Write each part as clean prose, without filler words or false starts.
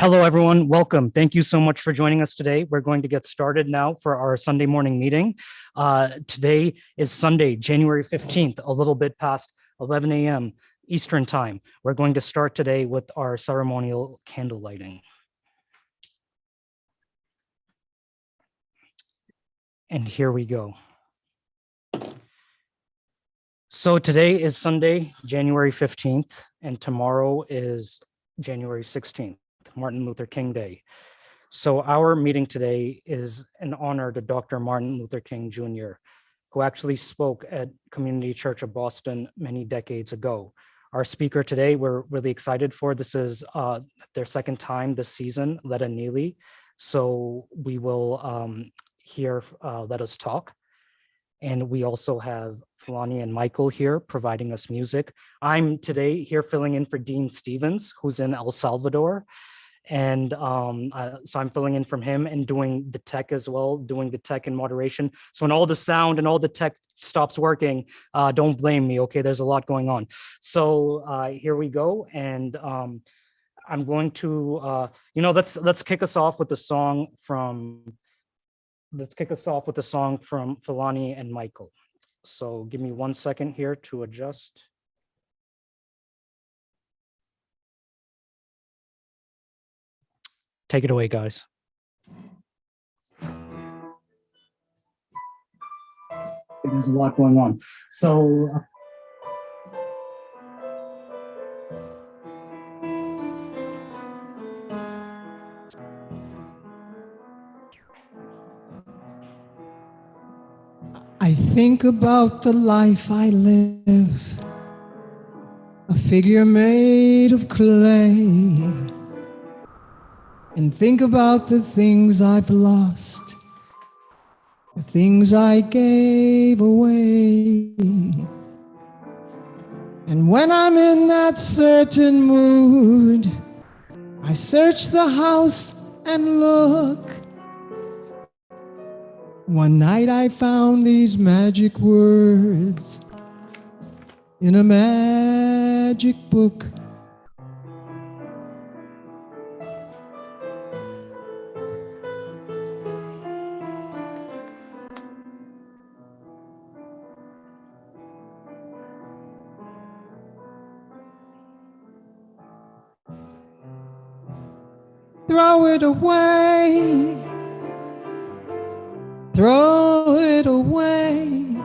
Hello, everyone. Welcome. Thank you so much for joining us today. We're going to get started now for our Sunday morning meeting. Today is Sunday, January 15th, a little bit past 11 a.m. Eastern Time. We're going to start today with our ceremonial candle lighting. And here we go. So today is Sunday, January 15th, and tomorrow is January 16th. Martin Luther King Day. So our meeting today is an honor to Dr. Martin Luther King Jr., who actually spoke at Community Church of Boston many decades ago. Our speaker today, we're really excited for. This is their second time this season, Letta and Neely. So we will hear Let Us Talk. And we also have Fulani and Michael here providing us music. I'm today here filling in for Dean Stevens, who's in El Salvador. And so I'm filling in from him and doing the tech as well, doing the tech and moderation. So when all the sound and all the tech stops working, don't blame me, okay? There's a lot going on. So here we go. And I'm going to, let's kick us off with the song from, Fulani and Michael. So give me 1 second here to adjust. Take it away, guys. There's a lot going on. So I think about the life I live, a figure made of clay, and think about the things I've lost, the things I gave away. And when I'm in that certain mood, I search the house and look. One night I found these magic words in a magic book. Throw it away. Throw it away.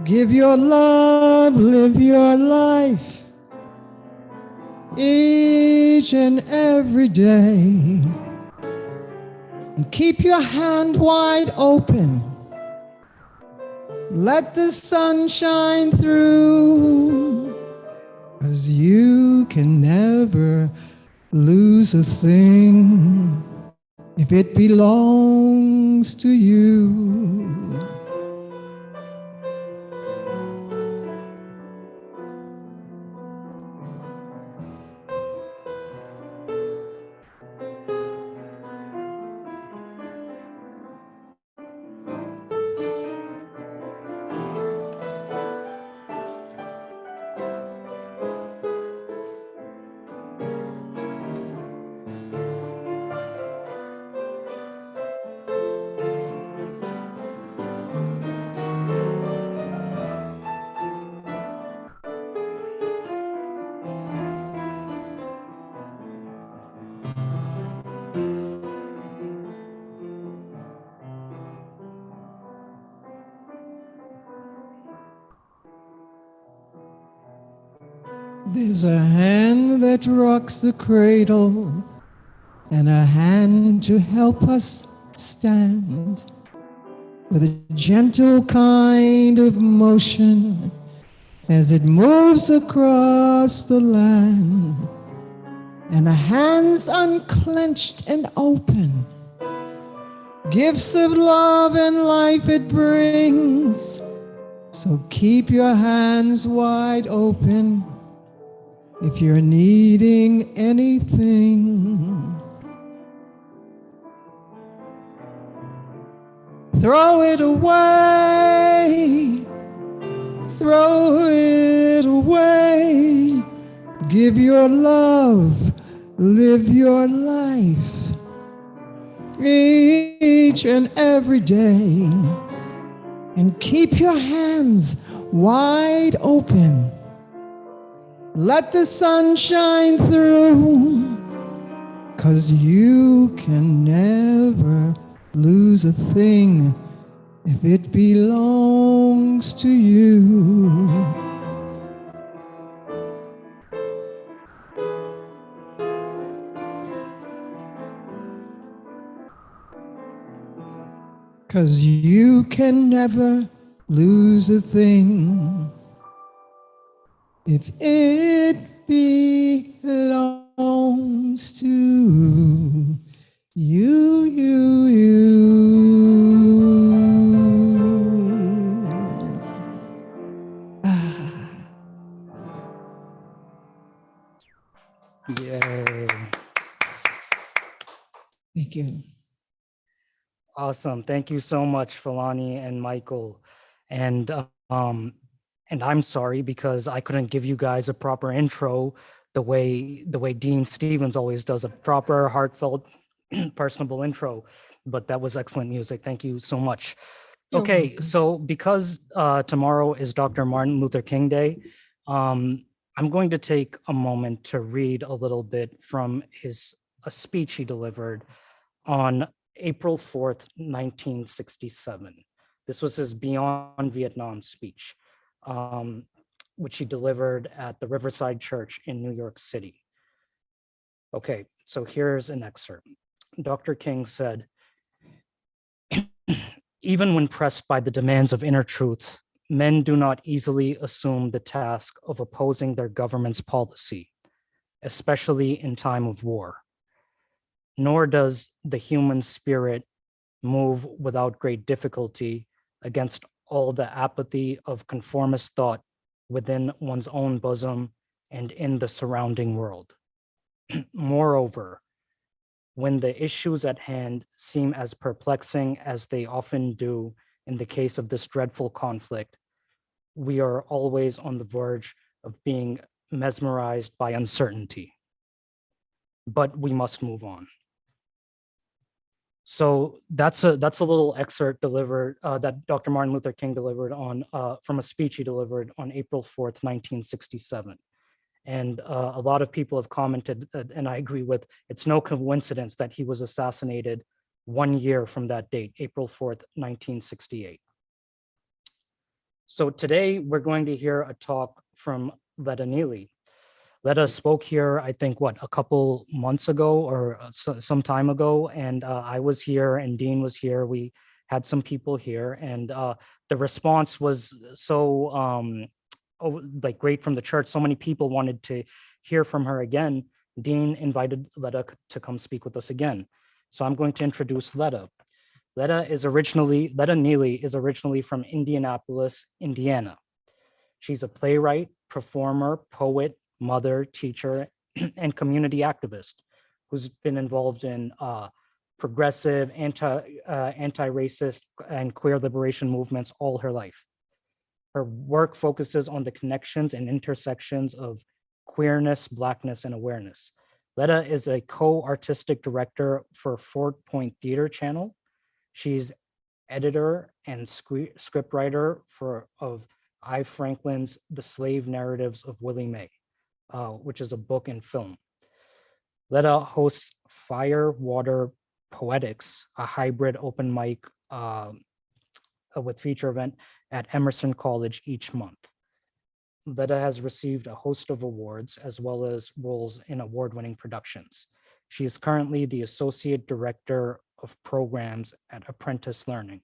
Give your love, live your life each and every day. And keep your hand wide open. Let the sun shine through, 'cause you can never lose a thing if it belongs to you. There's a hand that rocks the cradle and a hand to help us stand, with a gentle kind of motion as it moves across the land, and a hands unclenched and open, gifts of love and life it brings. So keep your hands wide open if you're needing anything. Throw it away. Throw it away. Give your love, live your life each and every day, and keep your hands wide open. Let the sun shine through, 'cause you can never lose a thing if it belongs to you. 'Cause you can never lose a thing if it belongs to you. Yay. Thank you. Awesome. Thank you so much, Falani and Michael. And I'm sorry because I couldn't give you guys a proper intro the way Dean Stevens always does, a proper, heartfelt, personable intro. But that was excellent music. Thank you so much. You're Okay, welcome. so because tomorrow is Dr. Martin Luther King Day, I'm going to take a moment to read a little bit from a speech he delivered on April 4th, 1967. This was his Beyond Vietnam speech, um, which he delivered at the Riverside Church in New York City. Okay, so here's an excerpt. Dr. King said, "Even when pressed by the demands of inner truth, men do not easily assume the task of opposing their government's policy, especially in time of war. Nor does the human spirit move without great difficulty against all the apathy of conformist thought within one's own bosom and in the surrounding world. Moreover, when the issues at hand seem as perplexing as they often do in the case of this dreadful conflict, we are always on the verge of being mesmerized by uncertainty. But we must move on." So that's a little excerpt delivered that Dr. Martin Luther King delivered on from a speech he delivered on April 4th, 1967. And a lot of people have commented, and I agree with, it's no coincidence that he was assassinated 1 year from that date, April 4th, 1968. So today we're going to hear a talk from Letta Neely. Letta spoke here, I think, a couple months ago or some time ago, and I was here and Dean was here. We had some people here, and the response was so like great from the church. So many people wanted to hear from her again. Dean invited Letta to come speak with us again. So I'm going to introduce Letta. Letta Neely is originally from Indianapolis, Indiana. She's a playwright, performer, poet, mother, teacher, and community activist who's been involved in progressive, anti-racist, and queer liberation movements all her life. Her work focuses on the connections and intersections of queerness, Blackness, and awareness. Letta is a co-artistic director for Fort Point Theater Channel. She's editor and scriptwriter of I. Franklin's The Slave Narratives of Willie Mae, which is a book and film. Letta hosts Fire Water Poetics, a hybrid open mic with feature event at Emerson College each month. Letta has received a host of awards as well as roles in award-winning productions. She is currently the Associate Director of Programs at Apprentice Learning.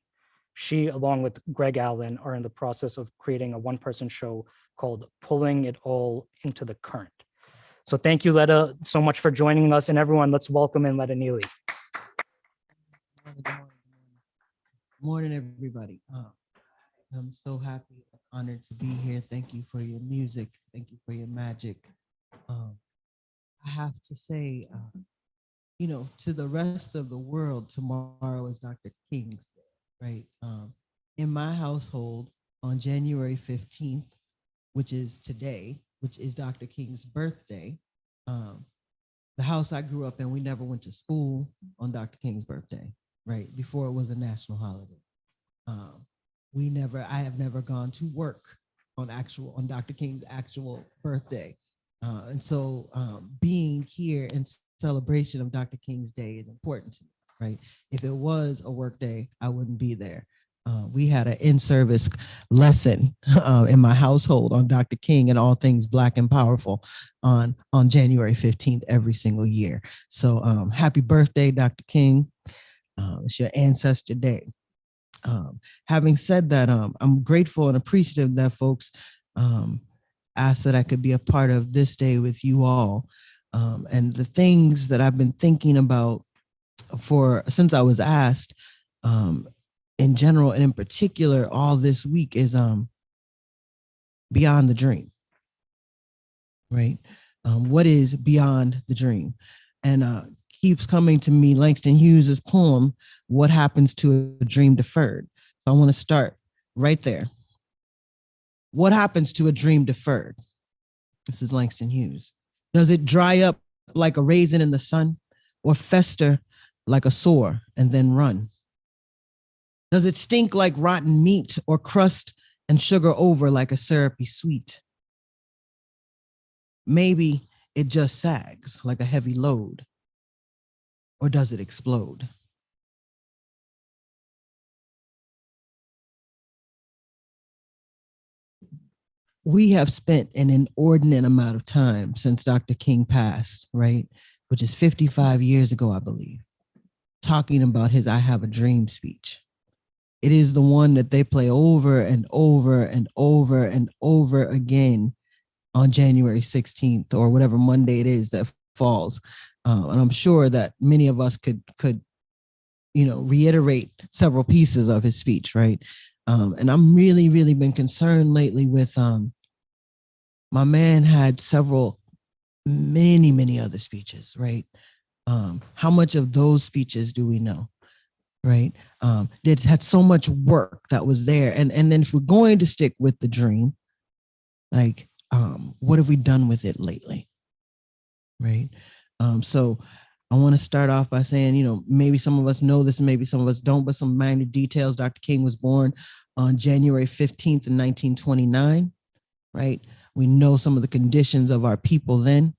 She, along with Greg Allen, are in the process of creating a one-person show called Pulling It All into the Current. So thank you, Letta, so much for joining us. And everyone, let's welcome in Letta Neely. Good morning, everybody. I'm so happy and honored to be here. Thank you for your music. Thank you for your magic. I have to say, to the rest of the world, tomorrow is Dr. King's Day, right? In my household, on January 15th, which is today, which is Dr. King's birthday, the house I grew up in, we never went to school on Dr. King's birthday, right? Before it was a national holiday. Um, I have never gone to work on Dr. King's actual birthday. And so being here in celebration of Dr. King's Day is important to me, right? If it was a work day, I wouldn't be there. We had an in-service lesson in my household on Dr. King and all things Black and powerful on January 15th every single year. So happy birthday, Dr. King. It's your ancestor day. Having said that, I'm grateful and appreciative that folks asked that I could be a part of this day with you all. And the things that I've been thinking about since I was asked, in general and in particular, all this week is beyond the dream, right? What is beyond the dream? And keeps coming to me Langston Hughes's poem, What Happens to a Dream Deferred? So I want to start right there. What happens to a dream deferred? This is Langston Hughes. Does it dry up like a raisin in the sun, or fester like a sore and then run? Does it stink like rotten meat, or crust and sugar over like a syrupy sweet? Maybe it just sags like a heavy load, or does it explode? We have spent an inordinate amount of time since Dr. King passed, right? Which is 55 years ago, I believe, talking about his I Have a Dream speech. It is the one that they play over and over and over and over again on January 16th or whatever Monday it is that falls. And I'm sure that many of us could reiterate several pieces of his speech, right? And I'm really been concerned lately with my man had many other speeches, right? How much of those speeches do we know, right? It had so much work that was there. And then if we're going to stick with the dream, like, what have we done with it lately, right? So I want to start off by saying, maybe some of us know this and maybe some of us don't, but some minor details. Dr. King was born on January 15th in 1929, right? We know some of the conditions of our people then.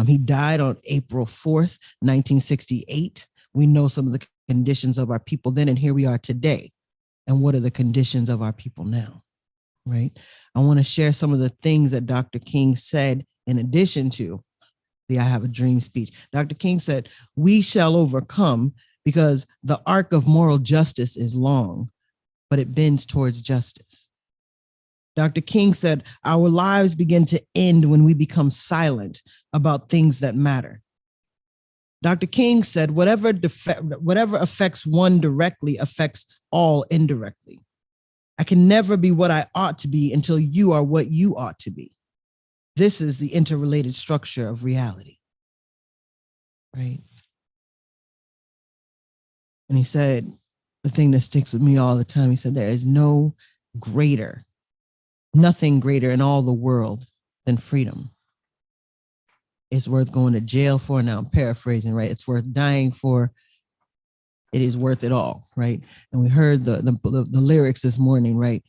He died on April 4th, 1968. We know some of the conditions of our people then, and here we are today. And what are the conditions of our people now, right? I want to share some of the things that Dr. King said in addition to the I Have a Dream speech. Dr. King said, we shall overcome because the arc of moral justice is long, but it bends towards justice. Dr. King said, our lives begin to end when we become silent about things that matter. Dr. King said, whatever affects one directly affects all indirectly. I can never be what I ought to be until you are what you ought to be. This is the interrelated structure of reality, right? And he said, the thing that sticks with me all the time, he said, there is nothing greater in all the world than freedom. It's worth going to jail for. Now I'm paraphrasing, right? It's worth dying for. It is worth it all, right? And we heard the lyrics this morning, right?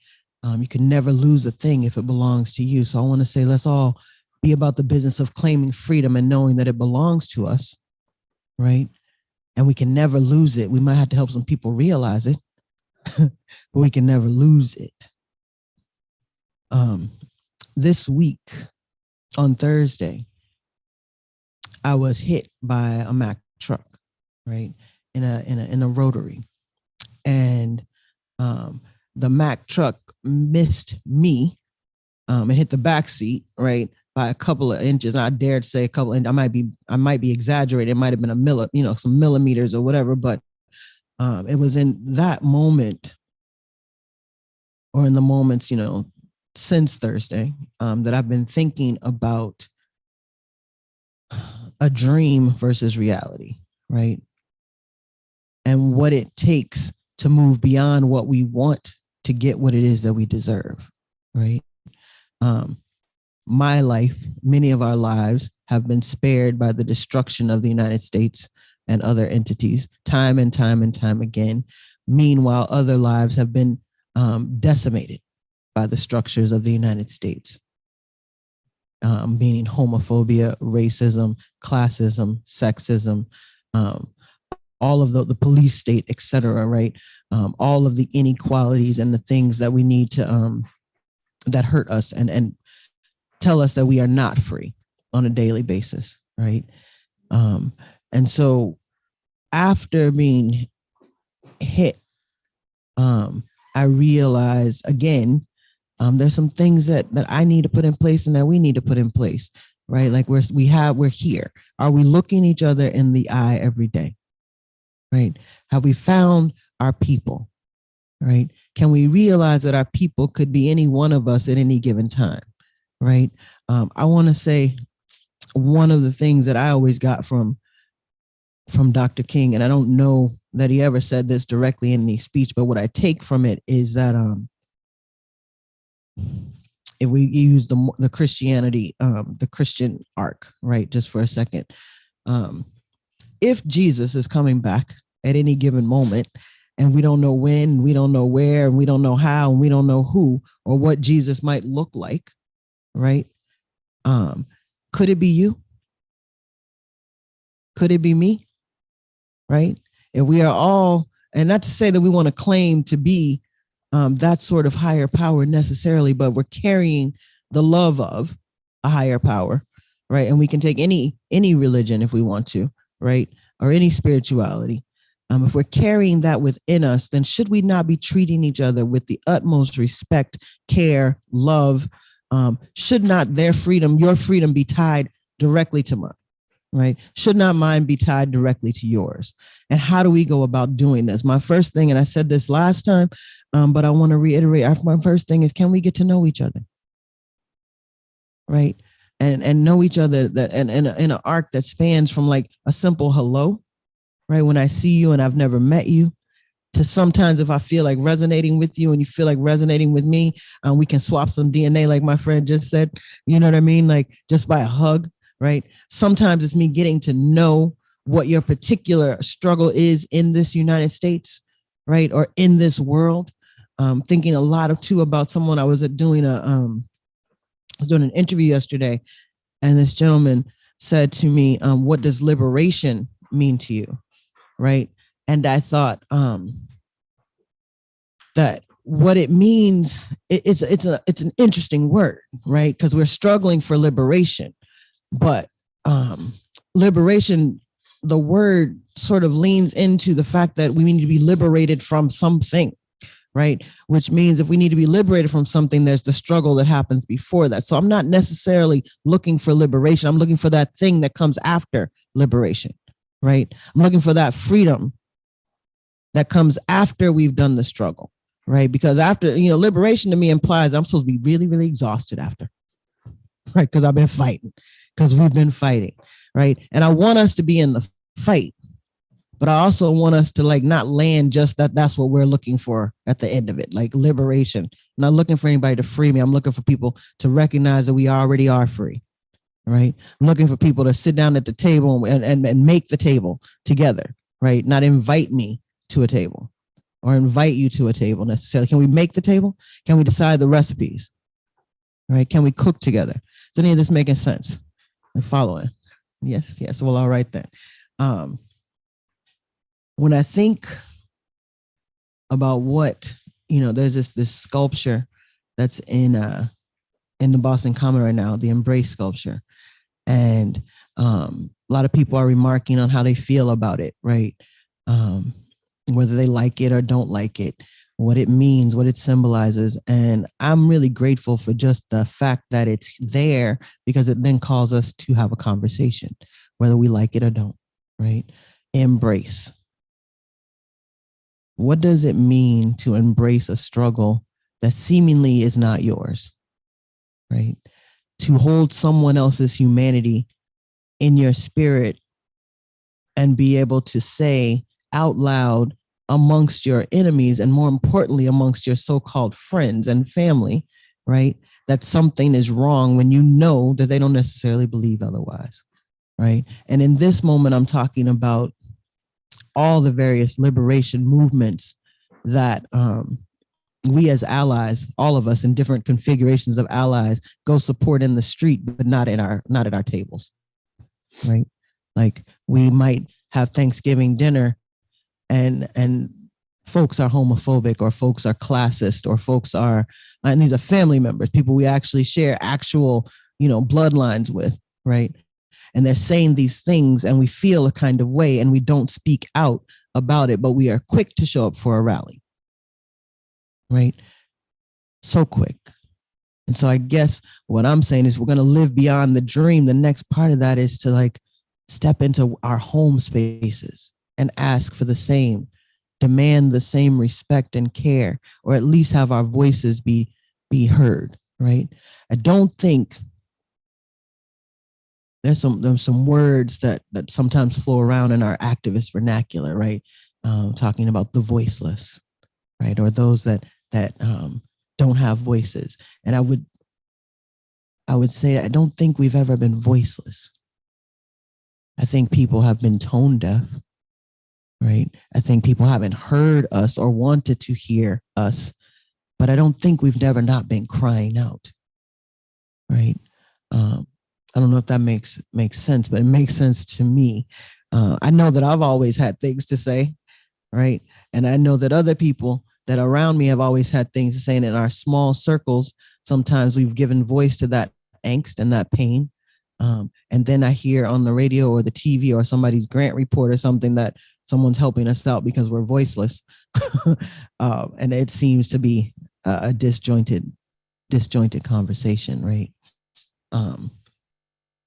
You can never lose a thing if it belongs to you. So I want to say, let's all be about the business of claiming freedom and knowing that it belongs to us, right? And we can never lose it. We might have to help some people realize it, but we can never lose it. This week on Thursday, I was hit by a Mack truck, right? In a rotary. And the Mack truck missed me and hit the back seat, right, by a couple of inches. I dared say a couple, and I might be exaggerating. It might have been some millimeters or whatever, but it was in that moment, or in the moments, since Thursday, that I've been thinking about a dream versus reality, right? And what it takes to move beyond what we want to get what it is that we deserve, right? my life, many of our lives have been spared by the destruction of the United States and other entities time and time and time again. Meanwhile, other lives have been decimated by the structures of the United States, meaning homophobia, racism, classism, sexism, all of the police state, et cetera, right? All of the inequalities and the things that we need to, that hurt us and tell us that we are not free on a daily basis, right? And so after being hit, I realized again, there's some things that I need to put in place and that we need to put in place, right? Like we're here. Are we looking each other in the eye every day? Right? Have we found our people? Right? Can we realize that our people could be any one of us at any given time? Right? I want to say one of the things that I always got from Dr. King, and I don't know that he ever said this directly in any speech, but what I take from it is that if we use the Christianity, the Christian arc, right, just for a second, if Jesus is coming back at any given moment, and we don't know when, we don't know where, and we don't know how, and we don't know who or what Jesus might look like, right? Could it be you? Could it be me? Right? If we are all, and not to say that we want to claim to be that sort of higher power necessarily, but we're carrying the love of a higher power, right? And we can take any religion if we want to, right? Or any spirituality. If we're carrying that within us, then should we not be treating each other with the utmost respect, care, love? Should not their freedom, your freedom, be tied directly to mine? Right? Should not mine be tied directly to yours? And how do we go about doing this? My first thing, and I said this last time, but I want to reiterate, my first thing is, can we get to know each other? Right? And know each other that in an arc that spans from like a simple hello, right? When I see you and I've never met you, to sometimes if I feel like resonating with you and you feel like resonating with me, we can swap some DNA, like my friend just said, you know what I mean? Like just by a hug, right? Sometimes it's me getting to know what your particular struggle is in this United States, right? Or in this world. Thinking a lot of too about someone I was doing an interview yesterday, and this gentleman said to me, what does liberation mean to you? Right. And I thought that what it means, it's an interesting word, right? Because we're struggling for liberation, but liberation, the word sort of leans into the fact that we need to be liberated from something, right? Which means if we need to be liberated from something, there's the struggle that happens before that. So I'm not necessarily looking for liberation. I'm looking for that thing that comes after liberation, right? I'm looking for that freedom that comes after we've done the struggle, right? Because after, liberation to me implies I'm supposed to be really, really exhausted after, right? Because I've been fighting, because we've been fighting, right? And I want us to be in the fight, but I also want us to like not land just that's what we're looking for at the end of it, like liberation. I'm not looking for anybody to free me. I'm looking for people to recognize that we already are free, right? I'm looking for people to sit down at the table and make the table together, right? Not invite me to a table or invite you to a table necessarily. Can we make the table? Can we decide the recipes, right? Can we cook together? Is any of this making sense? Like following? Yes. Well, all right then. When I think about what, there's this sculpture that's in the Boston Common right now, the Embrace sculpture. And a lot of people are remarking on how they feel about it, right? Whether they like it or don't like it, what it means, what it symbolizes. And I'm really grateful for just the fact that it's there, because it then calls us to have a conversation, whether we like it or don't, right? Embrace. What does it mean to embrace a struggle that seemingly is not yours, right? To hold someone else's humanity in your spirit and be able to say out loud amongst your enemies, and more importantly, amongst your so-called friends and family, right? that something is wrong when you know that they don't necessarily believe otherwise, right? And in this moment, I'm talking about all the various liberation movements that we as allies, all of us in different configurations of allies, go support in the street, but not at our tables, right? Like we might have Thanksgiving dinner, and folks are homophobic, or folks are classist, or folks are, and these are family members, people we actually share actual, bloodlines with, right? And they're saying these things, and we feel a kind of way, and we don't speak out about it, but we are quick to show up for a rally, right? So quick. And so I guess what I'm saying is we're going to live beyond the dream. The next part of that is to like step into our home spaces and ask for the same, demand the same respect and care, or at least have our voices be heard, right? I don't think there's some words that sometimes flow around in our activist vernacular, right? Talking about the voiceless, right? Or those that don't have voices. And I would say, I don't think we've ever been voiceless. I think people have been tone deaf, right? I think people haven't heard us or wanted to hear us, but I don't think we've never not been crying out, right? I don't know if that makes sense, but it makes sense to me. I know that I've always had things to say, right? And I know that other people that are around me have always had things to say. And in our small circles, sometimes we've given voice to that angst and that pain. And then I hear on the radio or the TV or somebody's grant report or something that someone's helping us out because we're voiceless. And it seems to be a disjointed conversation, right?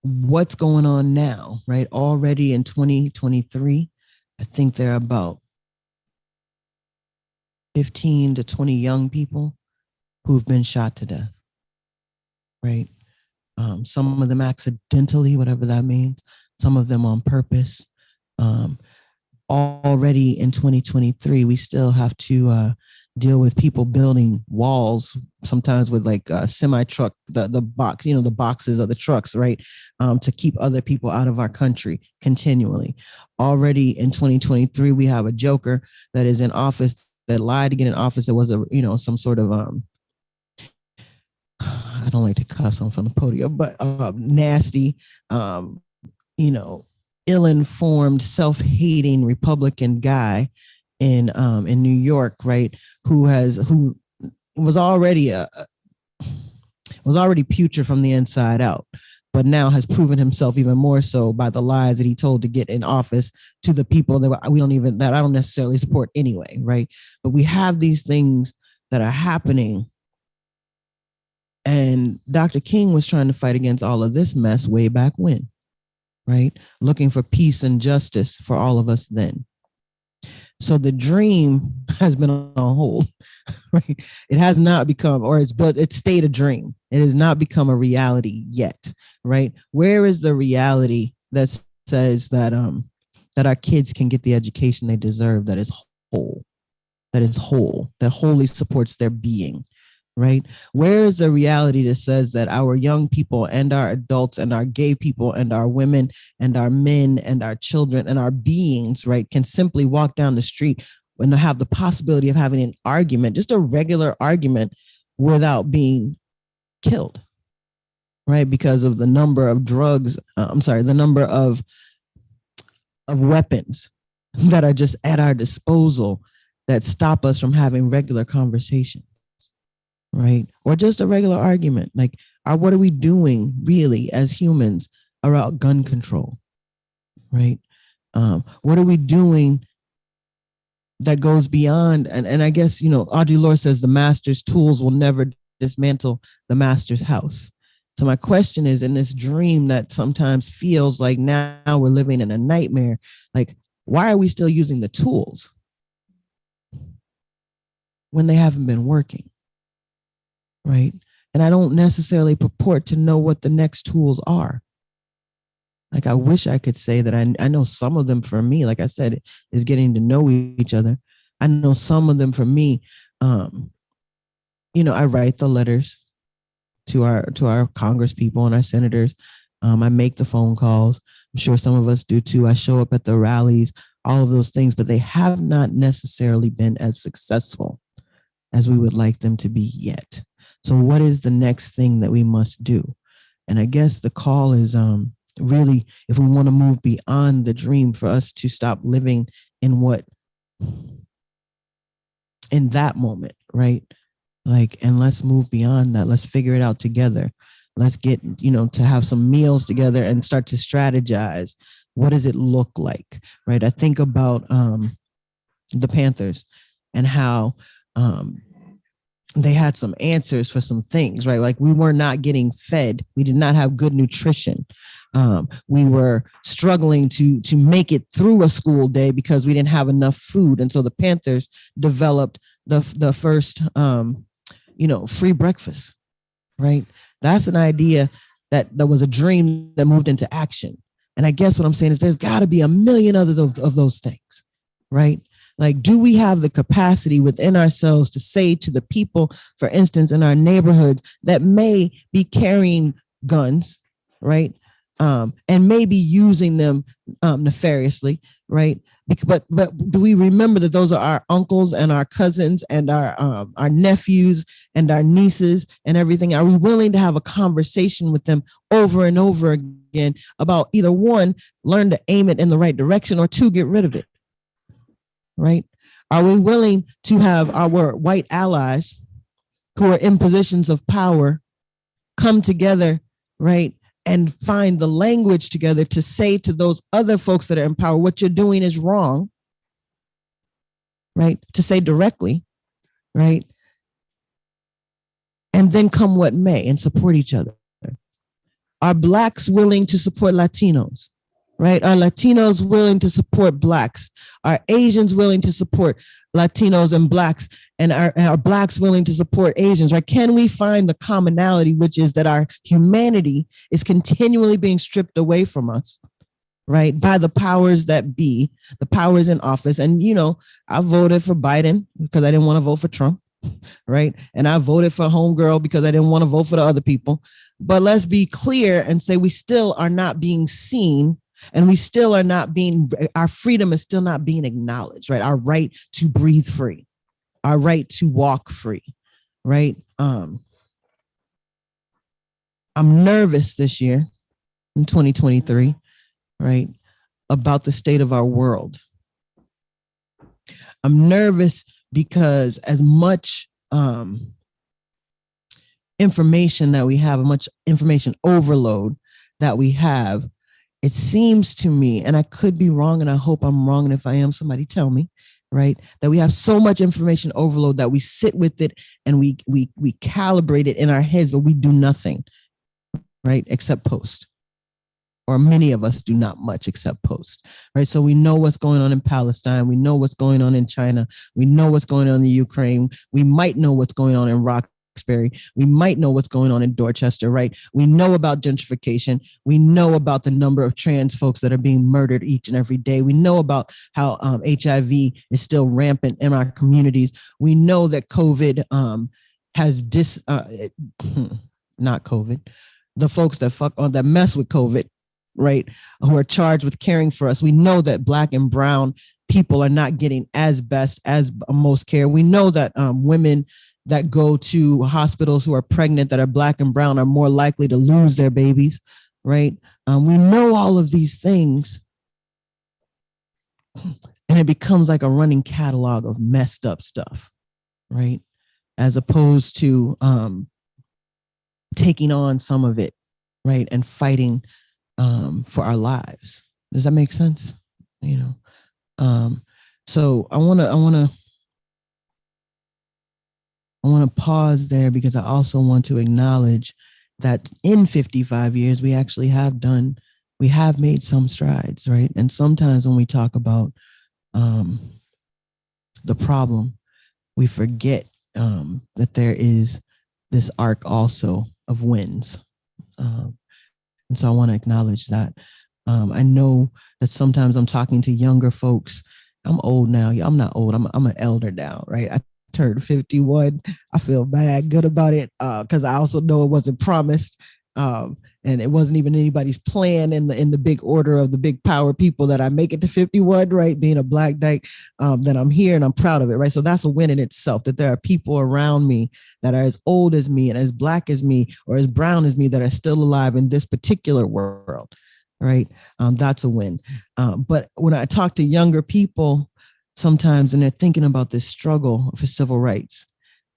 What's going on now, right? Already in 2023, I think there are about 15 to 20 young people who've been shot to death, right? Some of them accidentally, whatever that means, some of them on purpose. Already in 2023, we still have to deal with people building walls, sometimes with like a semi truck, the box, the boxes of the trucks, right? To keep other people out of our country continually. Already in 2023, we have a joker that is in office that lied to get in office. That was some sort of I don't like to cuss on from the podium, but nasty, ill-informed, self-hating Republican guy in New York, right? Who was already putrid from the inside out, but now has proven himself even more so by the lies that he told to get in office to the people that I don't necessarily support anyway, right? But we have these things that are happening. And Dr. King was trying to fight against all of this mess way back when, right? Looking for peace and justice for all of us then. So the dream has been on hold, right? It has not become, or it stayed a dream. It has not become a reality yet, right? Where is the reality that says that our kids can get the education they deserve, that is whole, that wholly supports their being, right? Where is the reality that says that our young people and our adults and our gay people and our women and our men and our children and our beings, right, can simply walk down the street and have the possibility of having an argument, just a regular argument, without being killed, right? Because of the number of the number of weapons that are just at our disposal that stop us from having regular conversation. Right? Or just a regular argument. Like, what are we doing really as humans around gun control? Right? What are we doing that goes beyond? And I guess, Audre Lorde says the master's tools will never dismantle the master's house. So my question is, in this dream that sometimes feels like now we're living in a nightmare, like, why are we still using the tools when they haven't been working? Right? And I don't necessarily purport to know what the next tools are. Like, I wish I could say that I know some of them. For me, like I said, is getting to know each other. I know some of them for me. I write the letters to our Congress people and our senators. I make the phone calls. I'm sure some of us do too. I show up at the rallies, all of those things, but they have not necessarily been as successful as we would like them to be yet. So what is the next thing that we must do? And I guess the call is really, if we want to move beyond the dream, for us to stop living in that moment, right? Like, and let's move beyond that. Let's figure it out together. Let's get, to have some meals together and start to strategize. What does it look like, right? I think about the Panthers and how they had some answers for some things, right? Like, we were not getting fed. We did not have good nutrition. We were struggling to make it through a school day because we didn't have enough food. And so the Panthers developed the first, free breakfast, right? That's an idea that was a dream that moved into action. And I guess what I'm saying is there's got to be a million other of those things, right? Like, do we have the capacity within ourselves to say to the people, for instance, in our neighborhoods that may be carrying guns, right? And maybe using them nefariously, right? But do we remember that those are our uncles and our cousins and our nephews and our nieces and everything? Are we willing to have a conversation with them over and over again about either one, learn to aim it in the right direction, or two, get rid of it, right? Are we willing to have our white allies who are in positions of power come together, right? And find the language together to say to those other folks that are in power, what you're doing is wrong, right? To say directly, right? And then come what may, and support each other. Are Blacks willing to support Latinos, right? Are Latinos willing to support Blacks? Are Asians willing to support Latinos and Blacks? And are Blacks willing to support Asians, right? Can we find the commonality, which is that our humanity is continually being stripped away from us, right? By the powers that be, the powers in office. And, I voted for Biden because I didn't want to vote for Trump, right? And I voted for Homegirl because I didn't want to vote for the other people. But let's be clear and say we still are not being seen, and we still are not our freedom is still not being acknowledged, right? Our right to breathe free, our right to walk free, right? I'm nervous this year in 2023, right, about the state of our world. I'm nervous because as much information that we have, much information overload that we have, it seems to me, and I could be wrong, and I hope I'm wrong, and if I am, somebody tell me, right, that we have so much information overload that we sit with it and we calibrate it in our heads, but we do nothing, right, except post. Or many of us do not much except post, right? So we know what's going on in Palestine. We know what's going on in China. We know what's going on in the Ukraine. We might know what's going on in Roxbury. We might know what's going on in Dorchester, right? We know about gentrification. We know about the number of trans folks that are being murdered each and every day. We know about how HIV is still rampant in our communities. We know that COVID has not COVID, the folks that mess with COVID, right, who are charged with caring for us. We know that Black and brown people are not getting as best as most care. We know that women that go to hospitals who are pregnant that are Black and brown are more likely to lose their babies, right? We know all of these things, and it becomes like a running catalog of messed up stuff, right? As opposed to taking on some of it, right, and fighting for our lives. Does that make sense? So I want to pause there, because I also want to acknowledge that in 55 years we actually have made some strides, right? And sometimes when we talk about the problem, we forget that there is this arc also of wins. And so I want to acknowledge that. I know that sometimes I'm talking to younger folks. I'm old now. I'm not old. I'm an elder now, right? I turned 51. I feel good about it because I also know it wasn't promised. And it wasn't even anybody's plan in the big order of the big power people that I make it to 51, right? Being a Black dyke, that I'm here and I'm proud of it, right? So that's a win in itself, that there are people around me that are as old as me and as Black as me or as brown as me that are still alive in this particular world, right? That's a win. But when I talk to younger people sometimes and they're thinking about this struggle for civil rights,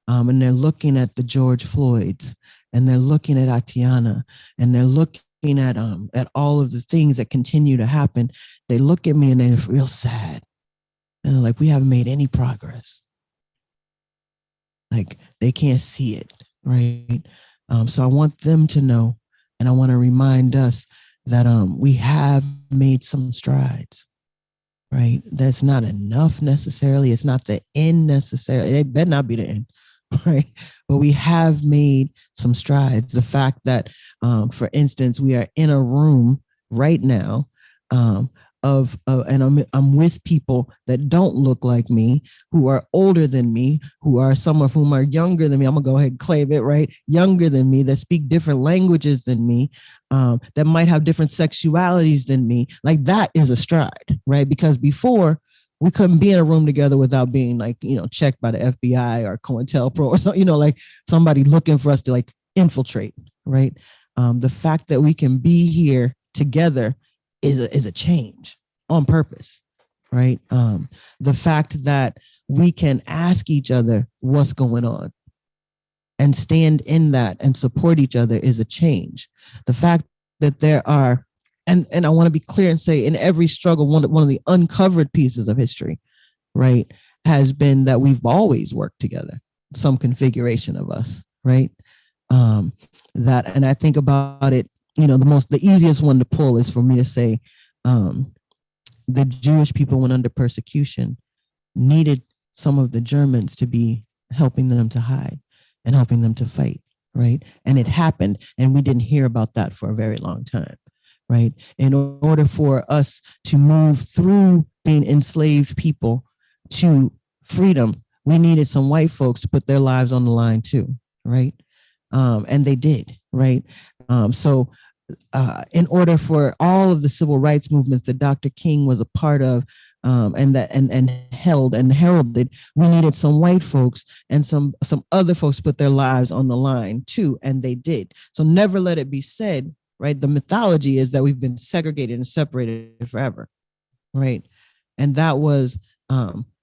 and they're looking at the George Floyds, and they're looking at Atiana, and they're looking at all of the things that continue to happen. They look at me and they're real sad, and they're like, "We haven't made any progress." Like they can't see it, right? So I want them to know, and I want to remind us that we have made some strides. Right? That's not enough necessarily. It's not the end necessarily. It better not be the end. Right. But we have made some strides. The fact that, for instance, we are in a room right now and I'm with people that don't look like me, who are older than me, who are some of whom are younger than me. I'm gonna go ahead and claim it, right? Younger than me, that speak different languages than me, that might have different sexualities than me. Like that is a stride, right? Because before, we couldn't be in a room together without being like, checked by the FBI or COINTELPRO or something, like somebody looking for us to like infiltrate, right? The fact that we can be here together is a change on purpose, right? The fact that we can ask each other what's going on and stand in that and support each other is a change. The fact that there are, and I want to be clear and say, in every struggle, one of the uncovered pieces of history, right, has been that we've always worked together, some configuration of us, right? And I think about it, the easiest one to pull is for me to say, the Jewish people, when under persecution, needed some of the Germans to be helping them to hide and helping them to fight, right? And it happened, and we didn't hear about that for a very long time, right? In order for us to move through being enslaved people to freedom, we needed some white folks to put their lives on the line too, right? And they did, right? So in order for all of the civil rights movements that Dr. King was a part of, and held and heralded, we needed some white folks and some other folks put their lives on the line too, and they did. So never let it be said, right? The mythology is that we've been segregated and separated forever, right? And that was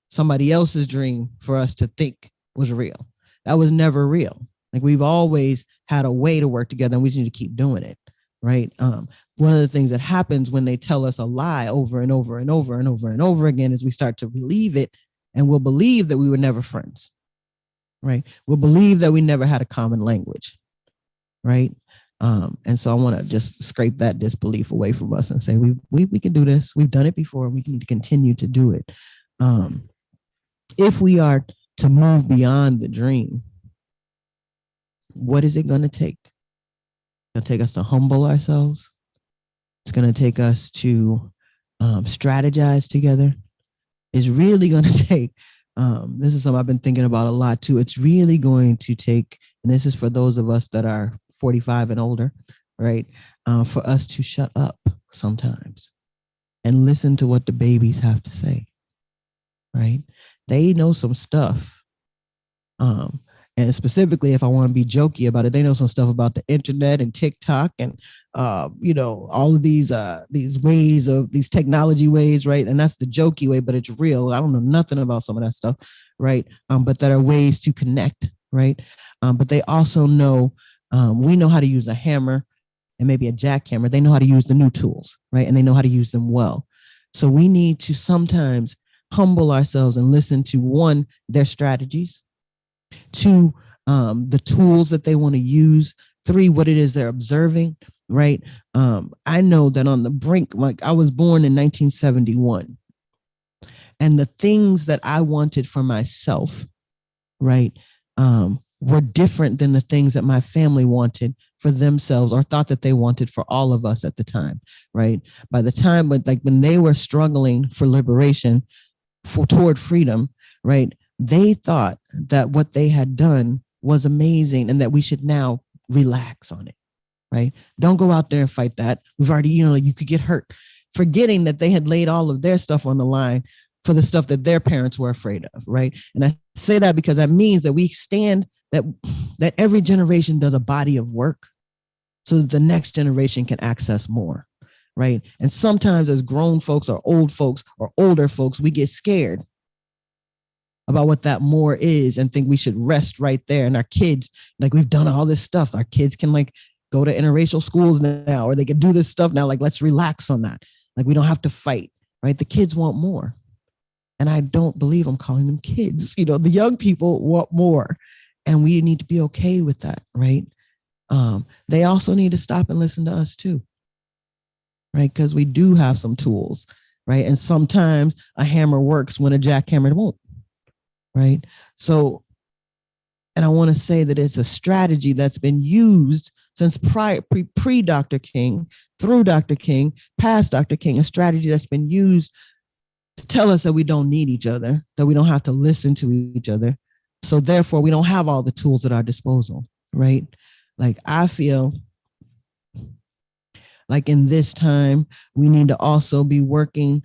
somebody else's dream for us to think was real. That was never real. Like we've always had a way to work together, and we just need to keep doing it, right? One of the things that happens when they tell us a lie over and over and over and over and over again is we start to believe it, and we'll believe that we were never friends, right? We'll believe that we never had a common language, right? And so I want to just scrape that disbelief away from us and say we can do this. We've done it before. We need to continue to do it. If we are to move beyond the dream, what is it going to take? It's going to take us to humble ourselves. It's going to take us to strategize together. It's really going to take, this is something I've been thinking about a lot too. It's really going to take, and this is for those of us that are 45 and older, right? For us to shut up sometimes and listen to what the babies have to say, right? They know some stuff. And specifically, if I want to be jokey about it, they know some stuff about the internet and TikTok and, all of these ways of these technology ways, right? And that's the jokey way, but it's real. I don't know nothing about some of that stuff, right? But there are ways to connect, right? But they also know, we know how to use a hammer and maybe a jackhammer. They know how to use the new tools, right? And they know how to use them well. So we need to sometimes humble ourselves and listen to, one, their strategies, two, the tools that they want to use, three, what it is they're observing, right? I know that on the brink, like I was born in 1971, and the things that I wanted for myself, right, were different than the things that my family wanted for themselves or thought that they wanted for all of us at the time, right? By the time, when they were struggling for liberation, toward freedom, right, they thought that what they had done was amazing and that we should now relax on it, right? Don't go out there and fight that. We've already, you could get hurt, forgetting that they had laid all of their stuff on the line for the stuff that their parents were afraid of, right? And I say that because that means that we stand that every generation does a body of work so that the next generation can access more, right? And sometimes as grown folks or old folks or older folks, we get scared about what that more is and think we should rest right there. And our kids, like, we've done all this stuff. Our kids can like go to interracial schools now, or they can do this stuff now. Like, let's relax on that. Like, we don't have to fight, right? The kids want more. And I don't believe I'm calling them kids. The young people want more. And we need to be okay with that, right? They also need to stop and listen to us too, right? Because we do have some tools, right? And sometimes a hammer works when a jackhammer won't, right? So, and I want to say that it's a strategy that's been used since pre Dr. King, through Dr. King, past Dr. King, a strategy that's been used to tell us that we don't need each other, that we don't have to listen to each other. So therefore, we don't have all the tools at our disposal, right? Like, I feel like in this time, we need to also be working,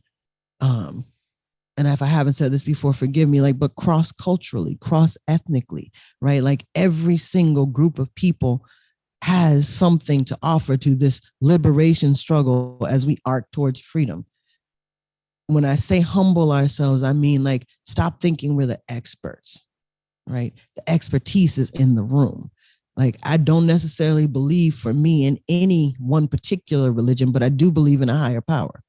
and if I haven't said this before, forgive me, like, but cross-culturally, cross-ethnically, right? Like, every single group of people has something to offer to this liberation struggle as we arc towards freedom. When I say humble ourselves, I mean, like, stop thinking we're the experts, right? The expertise is in the room. Like, I don't necessarily believe, for me, in any one particular religion, but I do believe in a higher power,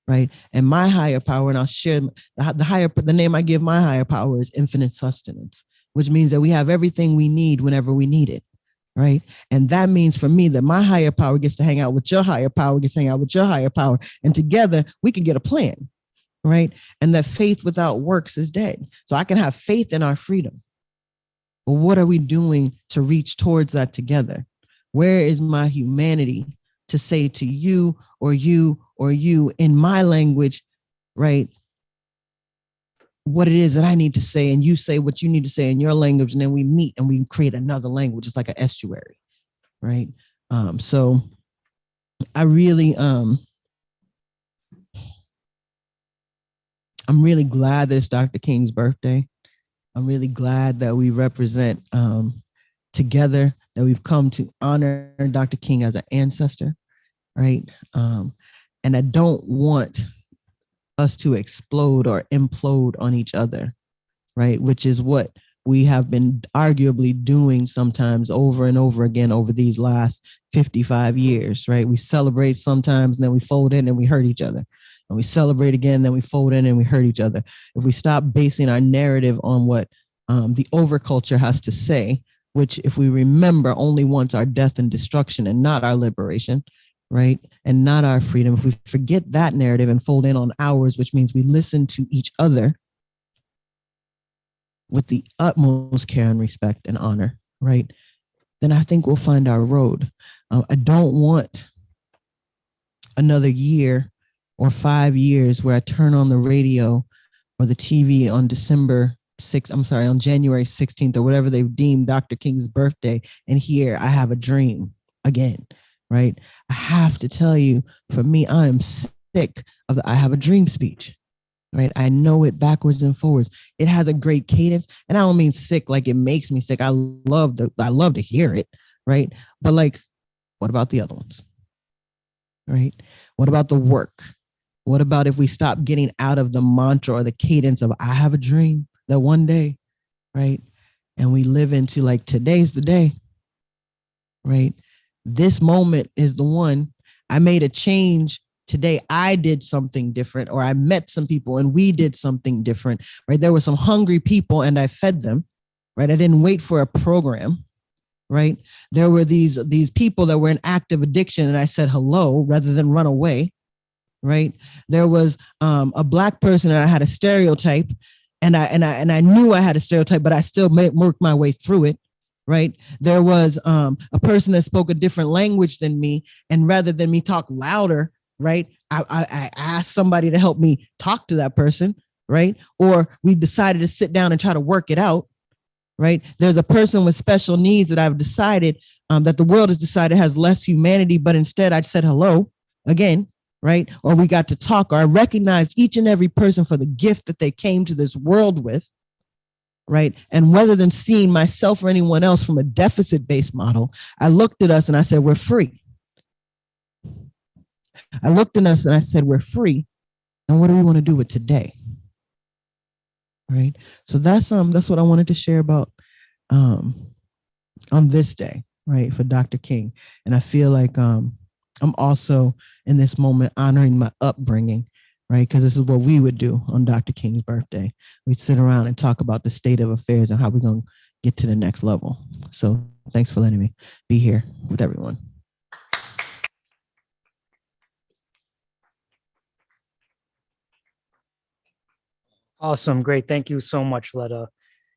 right? And my higher power, and I'll share the name I give my higher power is infinite sustenance, which means that we have everything we need whenever we need it, right? And that means for me that my higher power gets to hang out with your higher power, gets to hang out with your higher power, and together we can get a plan, right? And that faith without works is dead. So I can have faith in our freedom. But what are we doing to reach towards that together? Where is my humanity to say to you or you or you in my language, right, what it is that I need to say, and you say what you need to say in your language, and then we meet and we create another language. It's like an estuary, right? So I really, I'm really glad that it's Dr. King's birthday. I'm really glad that we represent together, that we've come to honor Dr. King as an ancestor, right? And I don't want us to explode or implode on each other, right? Which is what we have been arguably doing sometimes over and over again over these last 55 years, right? We celebrate sometimes and then we fold in and we hurt each other. And we celebrate again, then we fold in and we hurt each other. If we stop basing our narrative on what the overculture has to say, which, if we remember, only wants our death and destruction and not our liberation, right? And not our freedom. If we forget that narrative and fold in on ours, which means we listen to each other with the utmost care and respect and honor, right? Then I think we'll find our road. I don't want another year or 5 years where I turn on the radio or the TV on on January 16th or whatever they've deemed Dr. King's birthday, and here I have a dream again, right? I have to tell you, for me, I am sick of the I have a dream speech, right? I know it backwards and forwards. It has a great cadence, and I don't mean sick like it makes me sick. I love to hear it, right? But like, what about the other ones, right? What about the work? What about if we stop getting out of the mantra or the cadence of I have a dream that one day, right? And we live into like, today's the day, right? This moment is the one. I made a change today. I did something different, or I met some people and we did something different, right? There were some hungry people and I fed them, right? I didn't wait for a program, right? There were these people that were in active addiction and I said hello rather than run away, right? There was a Black person and I had a stereotype, and I knew I had a stereotype, but I still worked my way through it, right? There was a person that spoke a different language than me, and rather than me talk louder, right, I asked somebody to help me talk to that person, right? Or we've decided to sit down and try to work it out, right? There's a person with special needs that I've decided that the world has decided has less humanity, but instead I said hello again, right? Or we got to talk, or I recognized each and every person for the gift that they came to this world with, right? And rather than seeing myself or anyone else from a deficit-based model, I looked at us and I said, we're free. I looked at us and I said, we're free. And what do we want to do with today? Right. So that's what I wanted to share about on this day, right, for Dr. King. And I feel like I'm also in this moment honoring my upbringing, right? Because this is what we would do on Dr. King's birthday. We'd sit around and talk about the state of affairs and how we're going to get to the next level. So thanks for letting me be here with everyone. Awesome. Great. Thank you so much, Letta.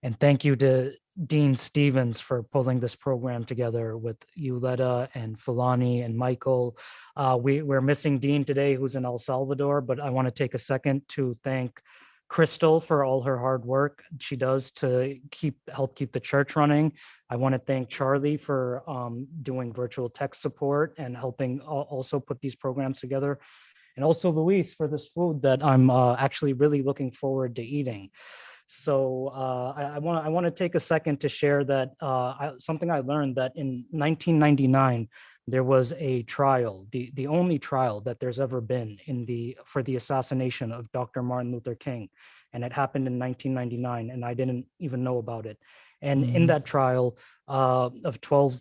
And thank you to Dean Stevens for pulling this program together with you, Letta, and Fulani and Michael. We're missing Dean today, who's in El Salvador, but I want to take a second to thank Crystal for all her hard work she does to help keep the church running. I want to thank Charlie for doing virtual tech support and helping also put these programs together. And also Luis for this food that I'm actually really looking forward to eating. So I want to take a second to share that something I learned, that in 1999 there was a trial, the only trial that there's ever been for the assassination of Dr. Martin Luther King, and it happened in 1999, and I didn't even know about it. And in that trial of 12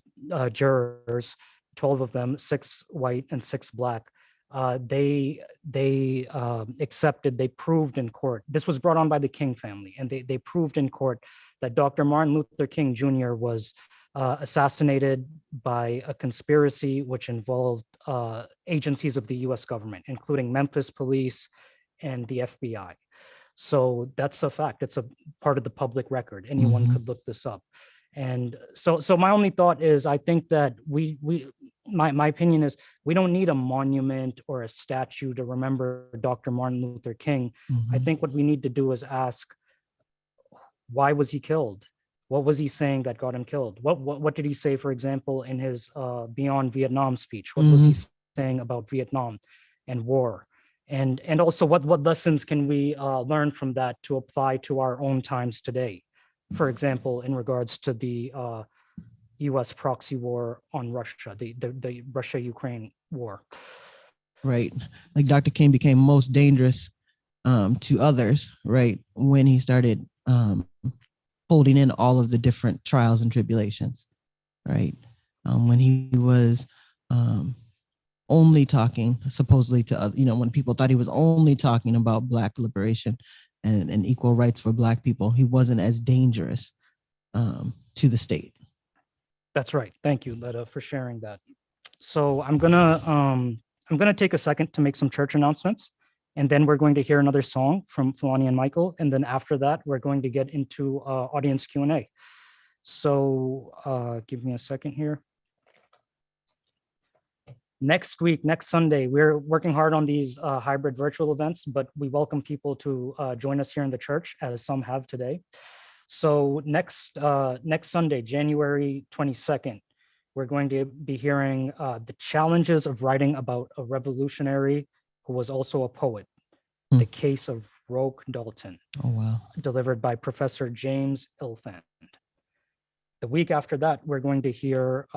jurors, 12 of them, 6 white and 6 black, they accepted, they proved in court. This was brought on by the King family, and they proved in court that Dr. Martin Luther King Jr. was assassinated by a conspiracy which involved agencies of the U.S. government, including Memphis Police and the FBI. So that's a fact. It's a part of the public record. Anyone could look this up. And so my only thought is, I think that my opinion is, we don't need a monument or a statue to remember Dr. Martin Luther King. I think what we need to do is ask, why was he killed? What was he saying that got him killed? What did he say, for example, in his Beyond Vietnam speech? What was he saying about Vietnam and war? And also, what lessons can we learn from that to apply to our own times today? For example, in regards to the U.S. proxy war on Russia, the Russia-Ukraine war. Right. Like Dr. King became most dangerous to others, right, when he started holding in all of the different trials and tribulations, right? When he was only talking supposedly to, when people thought he was only talking about Black liberation and equal rights for Black people, he wasn't as dangerous to the state. That's right. Thank you, Letta, for sharing that. So I'm gonna take a second to make some church announcements, and then we're going to hear another song from Fulani and Michael, and then after that, we're going to get into audience Q&A. So give me a second here. Next week, next Sunday, we're working hard on these hybrid virtual events, but we welcome people to join us here in the church, as some have today. So next Sunday, January 22nd, we're going to be hearing the challenges of writing about a revolutionary who was also a poet, the case of Roque Dalton. Oh, wow. Delivered by Professor James Ilfand. The week after that, we're going to hear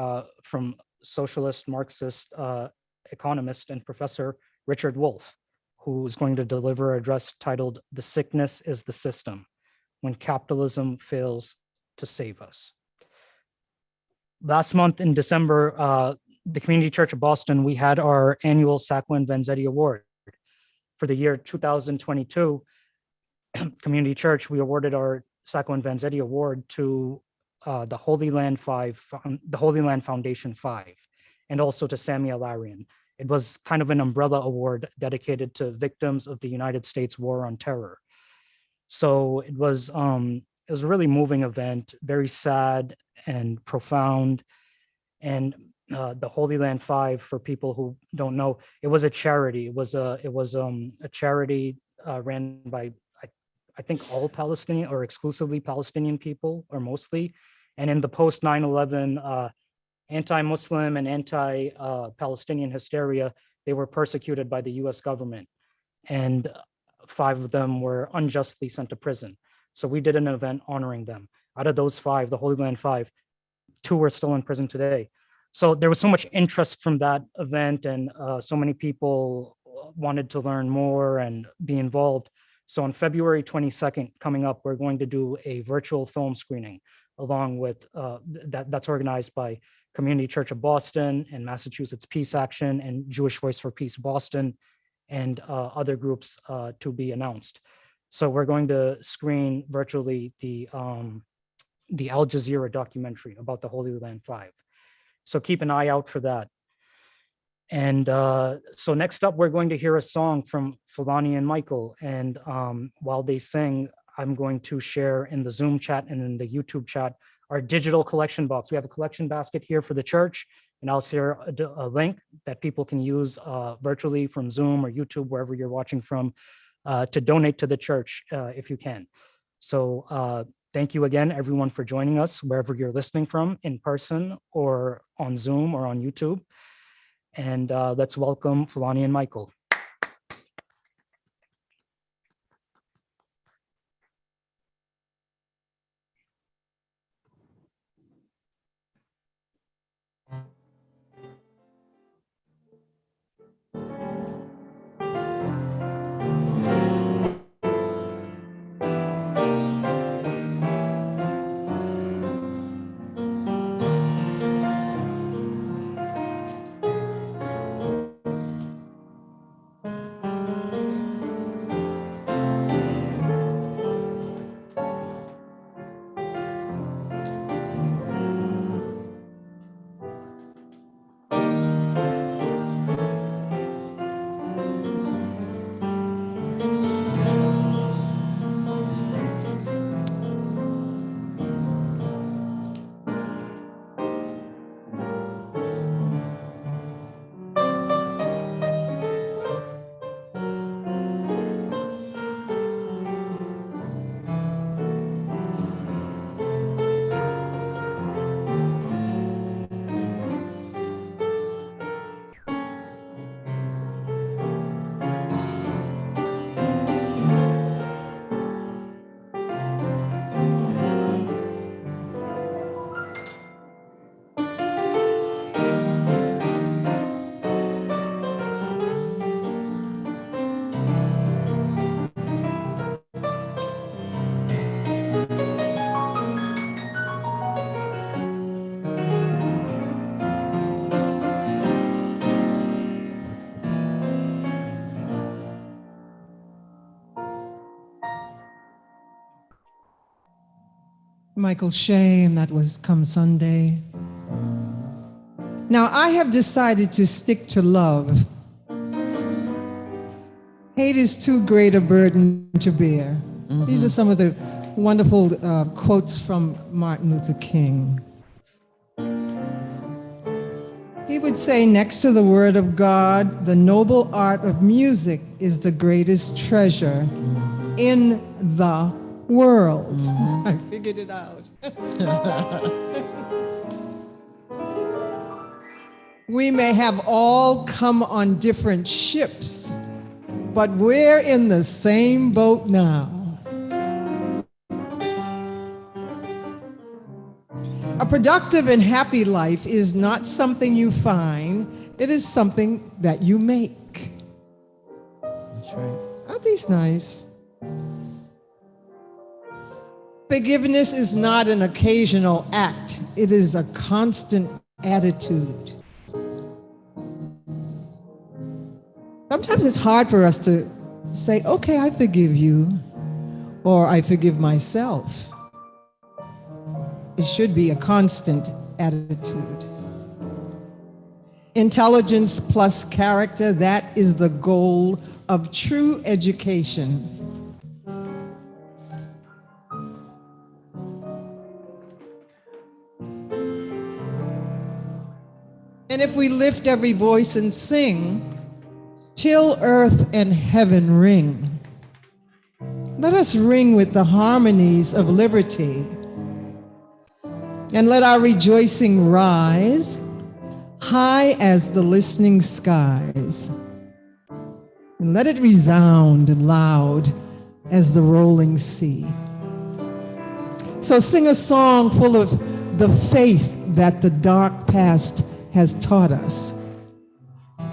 from socialist Marxist economist and professor Richard Wolff, who is going to deliver an address titled "The Sickness is the System, When Capitalism Fails to Save Us." Last month in December, the Community Church of Boston, we had our annual Sacco and Vanzetti Award. For the year 2022, Community Church, we awarded our Sacco and Vanzetti Award to the Holy Land Foundation 5, and also to Samuel Larian. It was kind of an umbrella award dedicated to victims of the United States War on Terror. So it was a really moving event, very sad and profound. And the Holy Land 5, for people who don't know, it was a charity. It was a charity ran by I think, all Palestinian or exclusively Palestinian people, or mostly. And in the post 9/11 anti-Muslim and anti-Palestinian hysteria, they were persecuted by the US government. And 5 of them were unjustly sent to prison. So we did an event honoring them. Out of those 5, the Holy Land 5, 2 are still in prison today. So there was so much interest from that event, and so many people wanted to learn more and be involved. So on February 22nd, coming up, we're going to do a virtual film screening along with that's organized by Community Church of Boston and Massachusetts Peace Action and Jewish Voice for Peace Boston and other groups to be announced. So we're going to screen virtually the Al Jazeera documentary about the Holy Land 5. So keep an eye out for that. And so next up, we're going to hear a song from Fulani and Michael. And while they sing, I'm going to share in the Zoom chat and in the YouTube chat our digital collection box. We have a collection basket here for the church, and I'll share a link that people can use virtually from Zoom or YouTube, wherever you're watching from, to donate to the church if you can. So thank you again, everyone, for joining us, wherever you're listening from, in person or on Zoom or on YouTube. And let's welcome Fulani and Michael. Michael, shame that was Come Sunday. Now, I have decided to stick to love. Hate is too great a burden to bear. These are some of the wonderful quotes from Martin Luther King. He would say, next to the Word of God, the noble art of music is the greatest treasure in the world. I figured it out. We may have all come on different ships, but we're in the same boat now. A productive and happy life is not something you find, it is something that you make. That's right. Aren't these nice? Forgiveness is not an occasional act, it is a constant attitude. Sometimes it's hard for us to say, okay, I forgive you, or I forgive myself. It should be a constant attitude. Intelligence plus character, that is the goal of true education. And if we lift every voice and sing, till earth and heaven ring, Let us ring with the harmonies of liberty, and let our rejoicing rise high as the listening skies, and let it resound loud as the rolling sea. So sing a song full of the faith that the dark past has taught us.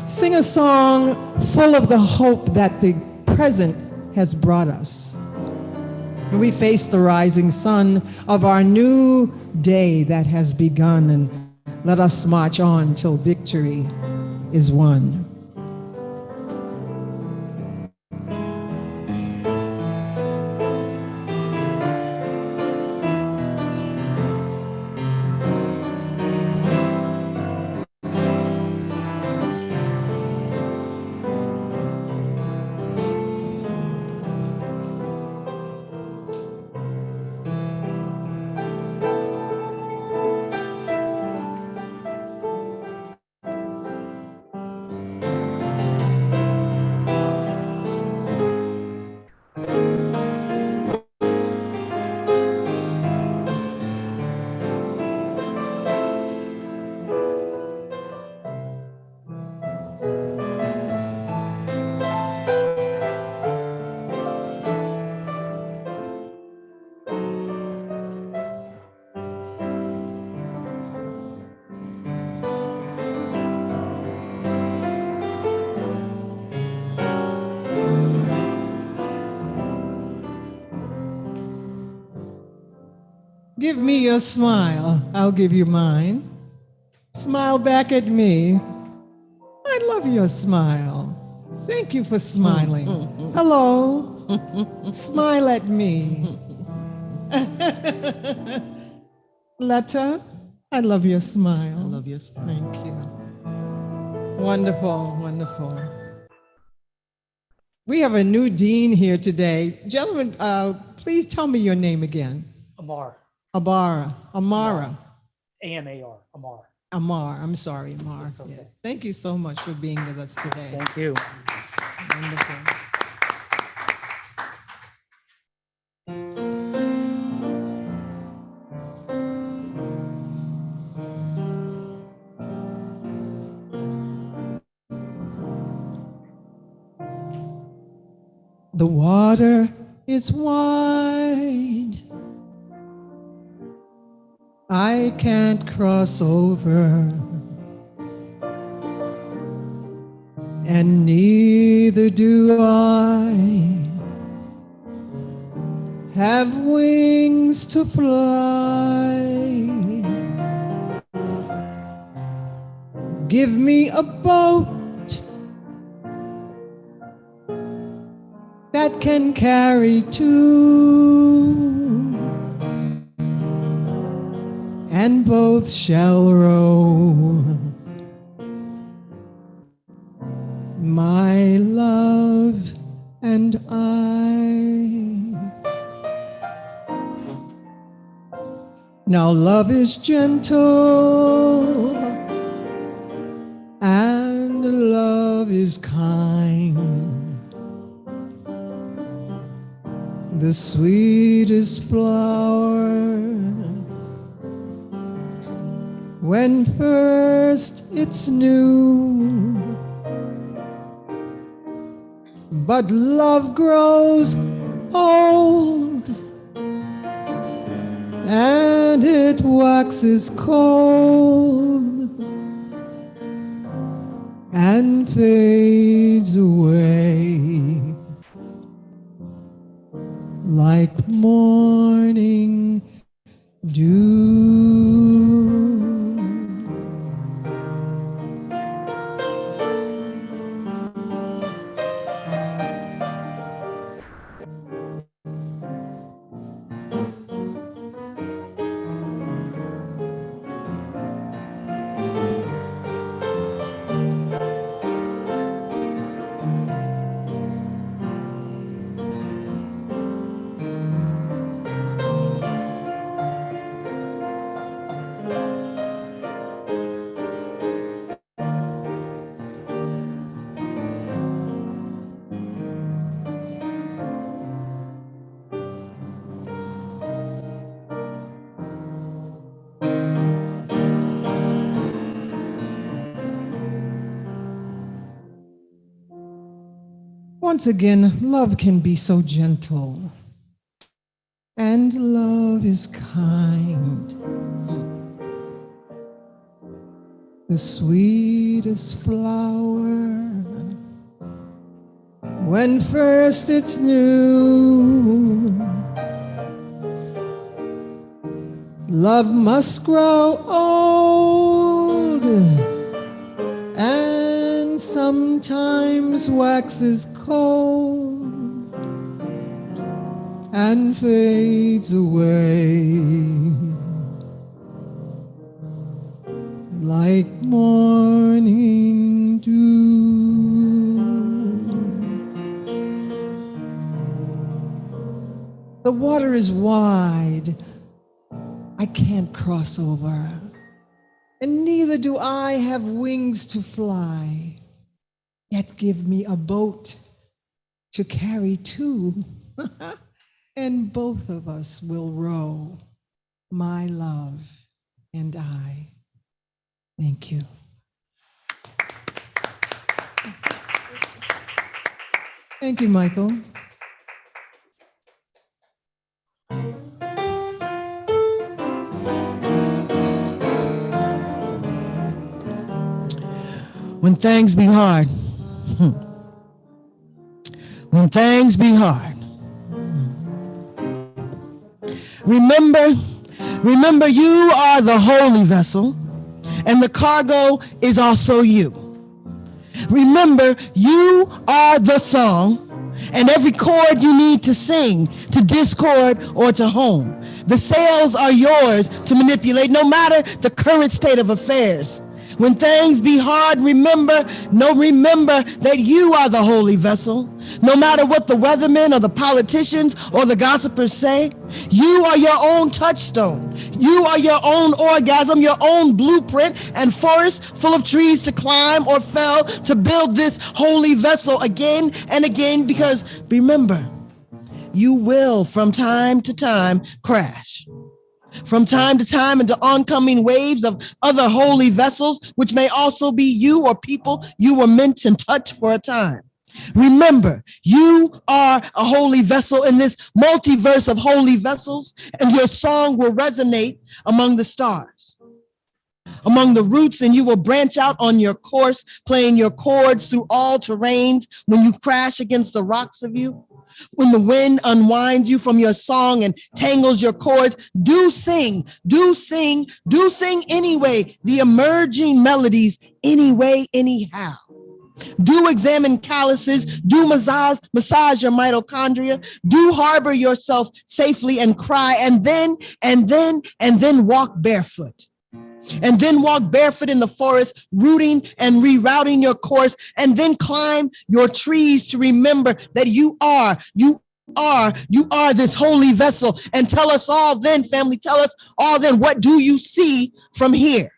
Sing a song full of the hope that the present has brought us. And we face the rising sun of our new day that has begun, and let us march on till victory is won. Give me your smile, I'll give you mine. Smile back at me. I love your smile. Thank you for smiling. Hello. Smile at me. Letta, I love your smile. I love your smile. Thank you. Wonderful, wonderful. We have a new dean here today. Gentlemen, please tell me your name again. Amar, Amara. AMAR, Amar. Amar, I'm sorry, Amar. It's okay. Yes. Thank you so much for being with us today. Thank you. Wonderful. The water is wide. I can't cross over, and neither do I have wings to fly. Give me a boat that can carry two, and both shall row. My love and I. Now love is gentle and love is kind. The sweetest flower when first it's new, but love grows old and it waxes cold and fades away like morning dew. once again, love can be so gentle, and love is kind. The sweetest flower, when first it's new, love must grow old and sometimes waxes cold and fades away like morning dew. The water is wide, I can't cross over, and neither do I have wings to fly. Yet give me a boat to carry two, and both of us will row, my love and I. Thank you. Thank you, Michael. When things be hard, when things be hard, remember you are the holy vessel, and the cargo is also you. Remember, you are the song, and every chord you need to sing, to discord or to home. The sails are yours to manipulate, no matter the current state of affairs. When things be hard, remember that you are the holy vessel. No matter what the weathermen or the politicians or the gossipers say, you are your own touchstone. You are your own orgasm, your own blueprint and forest full of trees to climb or fell to build this holy vessel again and again, because remember, you will from time to time crash. From time to time into oncoming waves of other holy vessels, which may also be you or people you were meant to touch for a time. Remember, you are a holy vessel in this multiverse of holy vessels, and your song will resonate among the stars, among the roots, and you will branch out on your course, playing your chords through all terrains when you crash against the rocks of you. When the wind unwinds you from your song and tangles your chords, do sing anyway, the emerging melodies anyway, anyhow. Do examine calluses, do massage your mitochondria, do harbor yourself safely and cry, and then walk barefoot. And then walk barefoot in the forest, rooting and rerouting your course, and then climb your trees to remember that you are this holy vessel. And tell us all then, family, tell us all then, what do you see from here?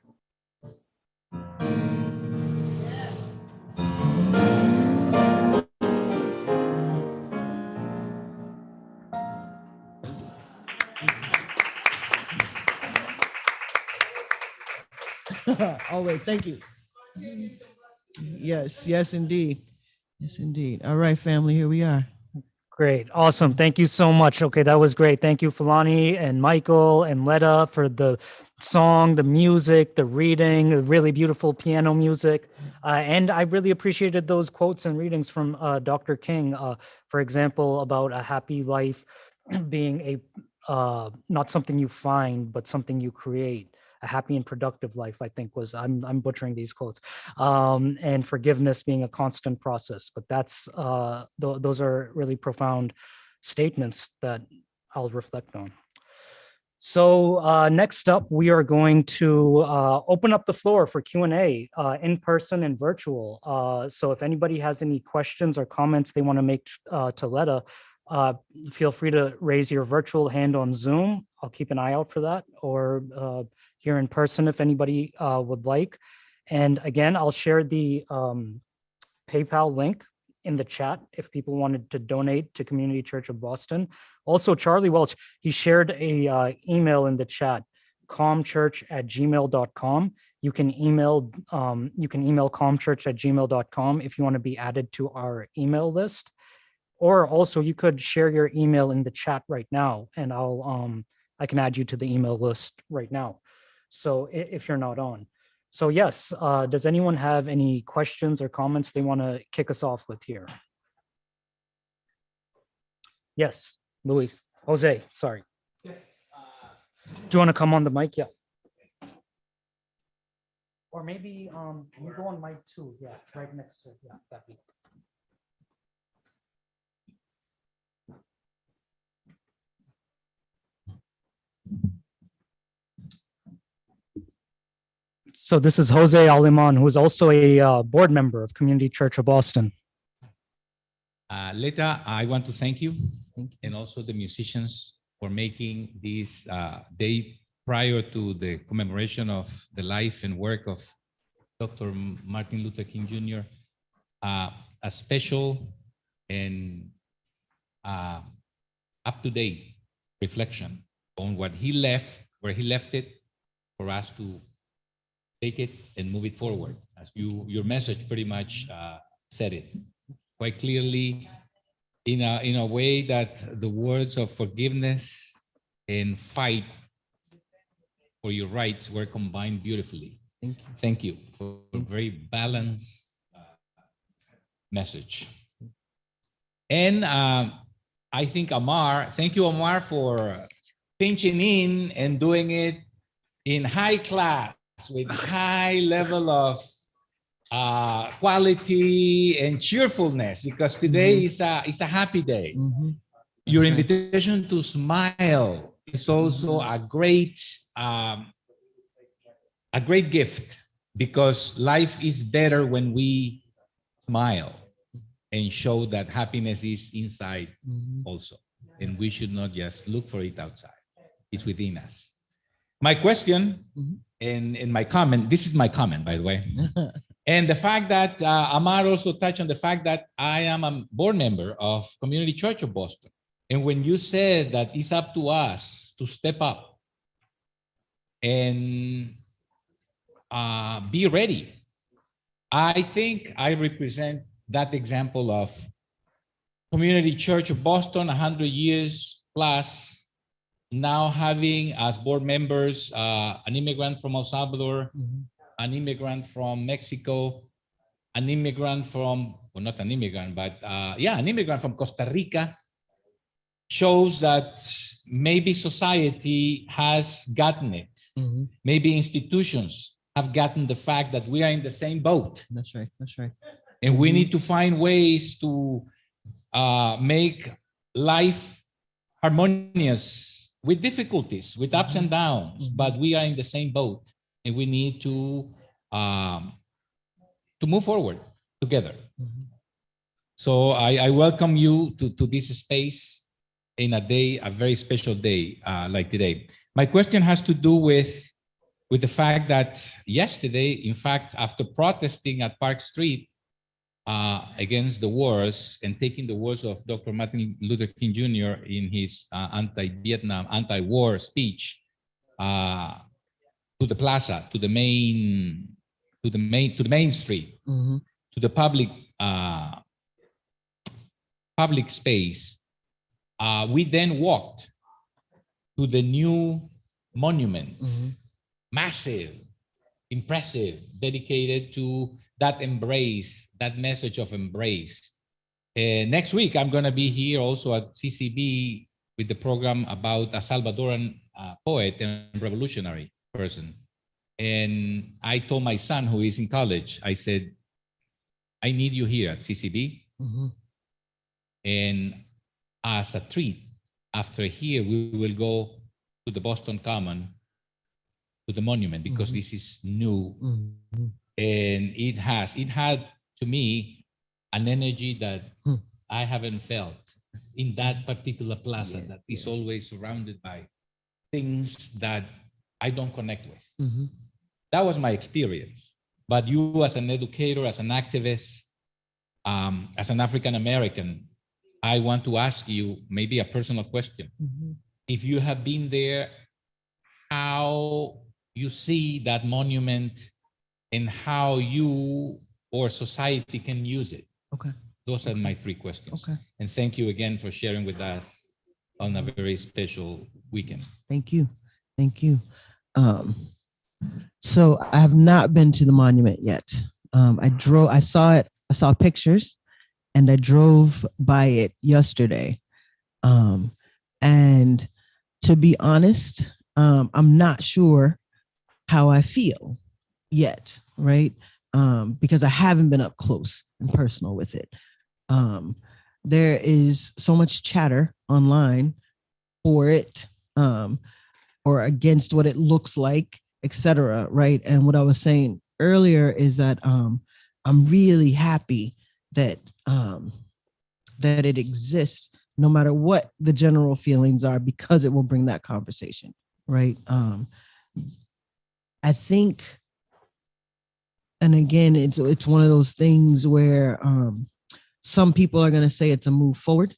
Oh, wait, thank you. Yes, indeed. Yes, indeed. All right, family, here we are. Great. Awesome. Thank you so much. Okay, that was great. Thank you, Fulani and Michael and Letta, for the song, the music, the reading, the really beautiful piano music. And I really appreciated those quotes and readings from Dr. King, for example, about a happy life being not something you find, but something you create. A happy and productive life, I think, was, I'm butchering these quotes, and forgiveness being a constant process. But that's those are really profound statements that I'll reflect on. So next up, we are going to open up the floor for Q&A, in person and virtual. So if anybody has any questions or comments they want to make to Letta, feel free to raise your virtual hand on Zoom. I'll keep an eye out for that, or here in person if anybody would like. And again, I'll share the PayPal link in the chat if people wanted to donate to Community Church of Boston. Also, Charlie Welch, he shared a email in the chat, calmchurch@gmail.com. You can email calmchurch@gmail.com if you want to be added to our email list. or also you could share your email in the chat right now, and I can add you to the email list right now. So if you're not on. So yes, does anyone have any questions or comments they want to kick us off with here? Yes, Luis, Jose, sorry. Yes. Do you want to come on the mic? Yeah. Or maybe you go on mic too. Yeah, right next to, yeah, that'd be. So this is Jose Aleman, who is also a board member of Community Church of Boston. Letta, I want to thank you and also the musicians for making this day prior to the commemoration of the life and work of Dr. Martin Luther King Jr. A special and up-to-date reflection on what he left, where he left it, for us to take it and move it forward. As your message pretty much said it quite clearly, in a way that the words of forgiveness and fight for your rights were combined beautifully. Thank you for a very balanced message. And I think thank you, Amar, for pinching in and doing it in high class with high level of quality and cheerfulness, because today is a happy day. Your invitation to smile is also a great gift, because life is better when we smile and show that happiness is inside also, and we should not just look for it outside. It's within us. My question and my comment, this is my comment, by the way. And the fact that Amar also touched on the fact that I am a board member of Community Church of Boston. And when you said that it's up to us to step up and be ready, I think I represent that example of Community Church of Boston, 100 years plus, now having as board members an immigrant from El Salvador, an immigrant from Mexico, an immigrant from, well, not an immigrant, but an immigrant from Costa Rica, shows that maybe society has gotten it. Maybe institutions have gotten the fact that we are in the same boat. That's right. That's right. And we need to find ways to make life harmonious with difficulties, with ups and downs, but we are in the same boat, and we need to move forward together. So I welcome you to this space in a very special day like today. My question has to do with the fact that yesterday, in fact, after protesting at Park Street against the wars and taking the words of Dr. Martin Luther King Jr. in his anti-Vietnam, anti-war speech to the plaza, to the main street, to the public space, we then walked to the new monument, massive, impressive, dedicated to that embrace, that message of embrace. Next week, I'm going to be here also at CCB with the program about a Salvadoran poet and revolutionary person. And I told my son, who is in college, I said, I need you here at CCB. And as a treat, after here, we will go to the Boston Common, to the monument, because this is new. And it had to me an energy that I haven't felt in that particular plaza that is always surrounded by things that I don't connect with. That was my experience. But you, as an educator, as an activist, as an African American, I want to ask you maybe a personal question. If you have been there, how you see that monument and how you or society can use it. Okay. Those are my 3 questions. Okay. And thank you again for sharing with us on a very special weekend. Thank you. Thank you. Um, so I have not been to the monument yet. I saw it, I saw pictures, and I drove by it yesterday. And to be honest, I'm not sure how I feel yet, right? Because I haven't been up close and personal with it. There is so much chatter online for it, or against what it looks like, etc. Right? And what I was saying earlier is that I'm really happy that that it exists, no matter what the general feelings are, because it will bring that conversation, right? I think, and again, it's one of those things where some people are going to say it's a move forward,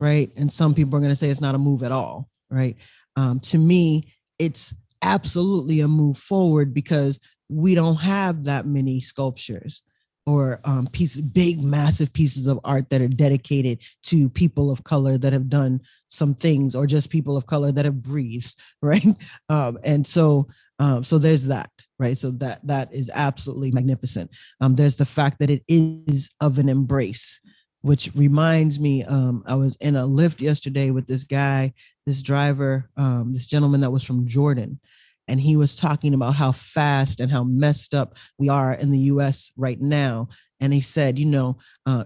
right? And some people are going to say it's not a move at all, right? To me, it's absolutely a move forward because we don't have that many sculptures or pieces, big, massive pieces of art that are dedicated to people of color that have done some things, or just people of color that have breathed, right? And so there's that, right? So that is absolutely magnificent. There's the fact that it is of an embrace, which reminds me, I was in a Lyft yesterday with this guy, this driver, this gentleman that was from Jordan. And he was talking about how fast and how messed up we are in the US right now. And he said,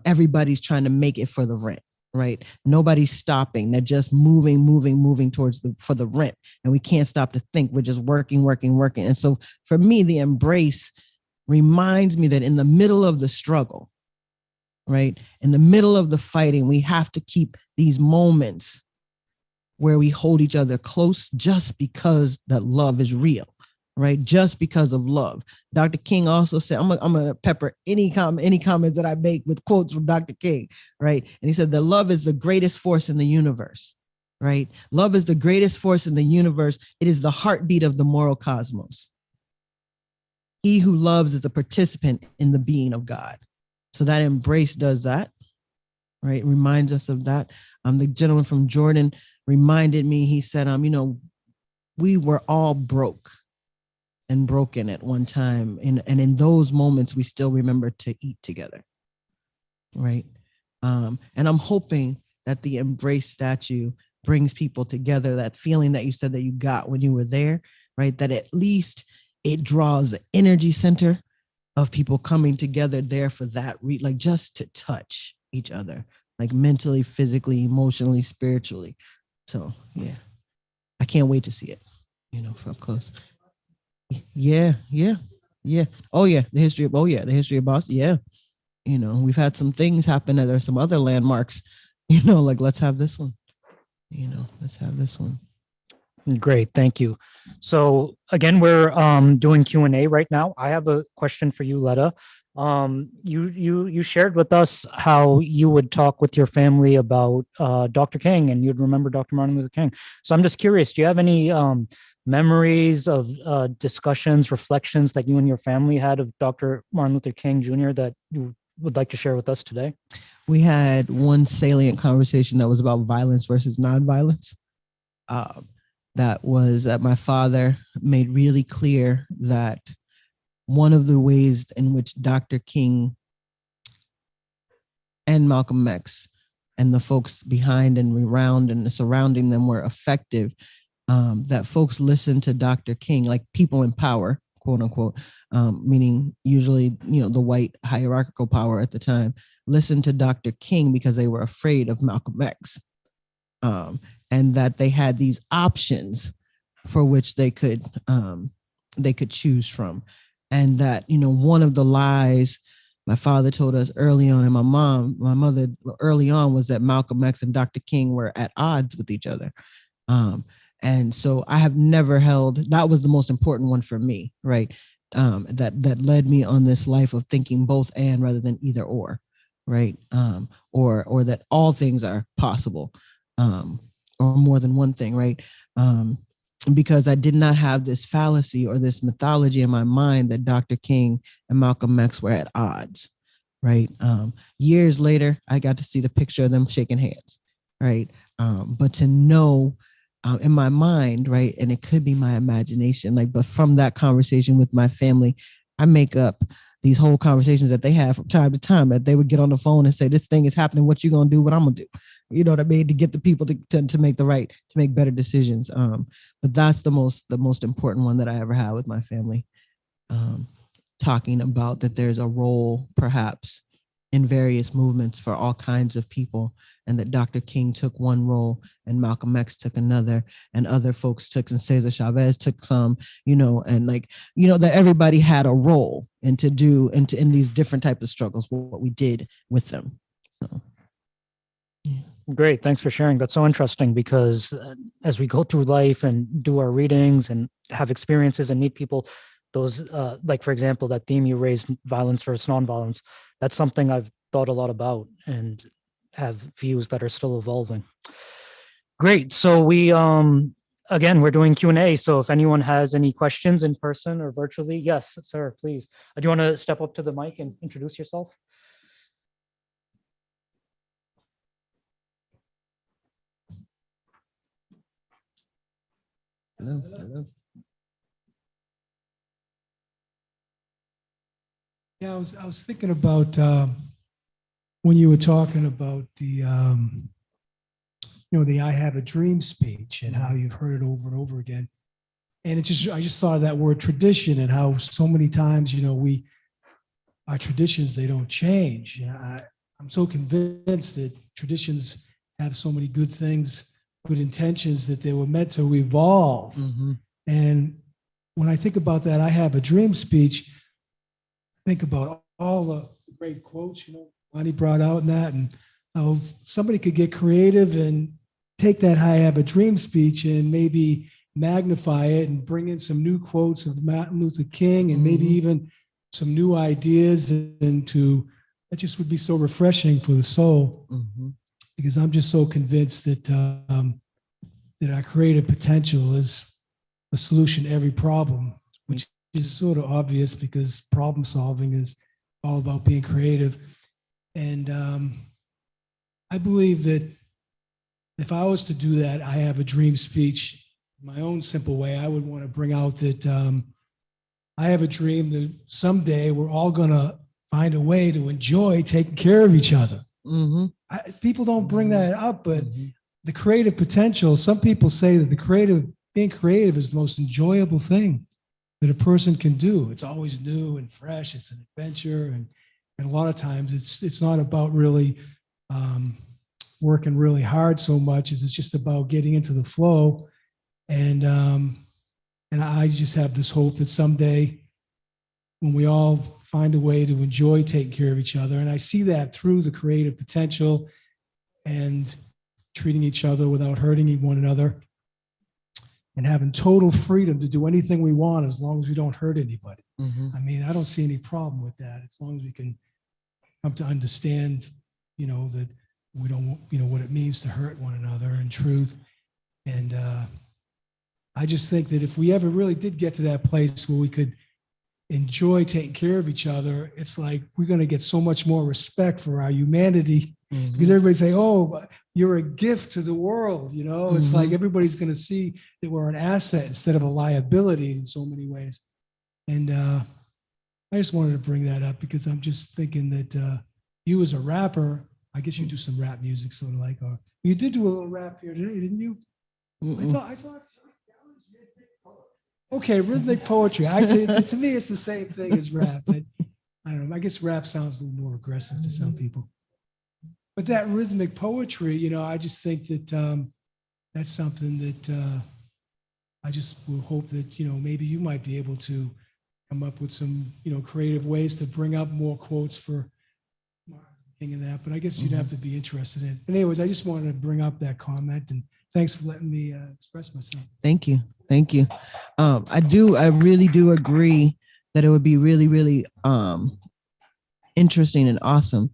everybody's trying to make it for the rent, right? Nobody's stopping. They're just moving towards for the rent. And we can't stop to think. We're just working. And so for me, the embrace reminds me that in the middle of the struggle, right, in the middle of the fighting, we have to keep these moments where we hold each other close just because that love is real, right? Just because of love. Dr. King also said, I'm gonna pepper any comments that I make with quotes from Dr. King, right? And he said that love is the greatest force in the universe, right? Love is the greatest force in the universe. It is the heartbeat of the moral cosmos. He who loves is a participant in the being of God. So that embrace does that, right? It reminds us of that. The gentleman from Jordan reminded me, he said, we were all broke and broken at one time. And in those moments, we still remember to eat together, right? And I'm hoping that the embrace statue brings people together, that feeling that you said that you got when you were there, right? That at least it draws the energy center of people coming together there for that, like just to touch each other, like mentally, physically, emotionally, spiritually. So yeah, I can't wait to see it, from close. Yeah. Oh yeah, the history of Boston. Yeah, we've had some things happen. That are some other landmarks, like let's have this one. Great, thank you. So again, we're doing Q&A right now. I have a question for you, Letta. You shared with us how you would talk with your family about Dr. King, and you'd remember Dr. Martin Luther King. So I'm just curious, do you have any memories of discussions, reflections that you and your family had of Dr. Martin Luther King Jr. that you would like to share with us today? We had one salient conversation that was about violence versus nonviolence. That was that my father made really clear that one of the ways in which Dr. King and Malcolm X and the folks behind and around and surrounding them were effective, that folks listened to Dr. King, like people in power, quote unquote, meaning usually, the white hierarchical power at the time, listened to Dr. King because they were afraid of Malcolm X. And that they had these options for which they could choose from. And that, one of the lies my father told us early on, and my mother early on, was that Malcolm X and Dr. King were at odds with each other. And so I have never held, that was the most important one for me, right? That led me on this life of thinking both and rather than either or, right? Or that all things are possible. Or more than one thing, right? Because I did not have this fallacy or this mythology in my mind that Dr. King and Malcolm X were at odds. right? Years later, I got to see the picture of them shaking hands, right? But to know in my mind, right, and it could be my imagination, like, but from that conversation with my family, I make up these whole conversations that they have from time to time, that they would get on the phone and say, this thing is happening, what you gonna do, what I'm gonna do, you know what I mean, to get the people to make the right, to make better decisions. But that's the most important one that I ever had with my family. Talking about that there's a role perhaps in various movements for all kinds of people, and that Dr. King took one role and Malcolm X took another, and other folks took, and Cesar Chavez took some, you know, and like, you know, that everybody had a role and to do into in these different types of struggles, what we did with them. So yeah. Great. Thanks for sharing. That's so interesting because as we go through life and do our readings and have experiences and meet people, those, like, for example, that theme you raised, violence versus nonviolence, that's something I've thought a lot about and have views that are still evolving. Great. So again, we're doing Q&A. So if anyone has any questions in person or virtually, yes, sir, please. Do you want to step up to the mic and introduce yourself? Hello, hello. Yeah, I was thinking about when you were talking about the the "I have a dream" speech and how you've heard it over and over again, and I just thought of that word tradition and how so many times our traditions, they don't change. I'm so convinced that traditions have so many good things, good intentions, that they were meant to evolve. Mm-hmm. And when I think about that "I have a dream" speech, think about all the great quotes, Lonnie brought out in that, and how somebody could get creative and take that "I have a dream" speech and maybe magnify it and bring in some new quotes of Martin Luther King and maybe even some new ideas into that. Just would be so refreshing for the soul, because I'm just so convinced that our creative potential is a solution to every problem, which is sort of obvious because problem solving is all about being creative. And I believe that if I was to do that "I have a dream" speech in my own simple way, I would want to bring out that I have a dream that someday we're all going to find a way to enjoy taking care of each other. People don't bring that up, but the creative potential, some people say that being creative is the most enjoyable thing that a person can do. It's always new and fresh. It's an adventure. And a lot of times it's not about really working really hard so much as it's just about getting into the flow. And I just have this hope that someday when we all find a way to enjoy taking care of each other, and I see that through the creative potential and treating each other without hurting one another, and having total freedom to do anything we want as long as we don't hurt anybody. I mean, I don't see any problem with that as long as we can come to understand, that we don't, what it means to hurt one another in truth. And I just think that if we ever really did get to that place where we could enjoy taking care of each other, it's like we're going to get so much more respect for our humanity, because everybody say, "Oh, you're a gift to the world." It's like everybody's going to see that we're an asset instead of a liability in so many ways. And I just wanted to bring that up because I'm just thinking that you as a rapper, I guess you do some rap music, sort of like, or you did do a little rap here today, didn't you? I thought. Okay, rhythmic poetry. To me, it's the same thing as rap. But I don't know. I guess rap sounds a little more aggressive to some people. But that rhythmic poetry, I just think that that's something that I just will hope that maybe you might be able to come up with some creative ways to bring up more quotes for Martin King and that. But I guess you'd have to be interested in it. But anyways, I just wanted to bring up that comment, and thanks for letting me express myself. Thank you. I really do agree that it would be really, really interesting and awesome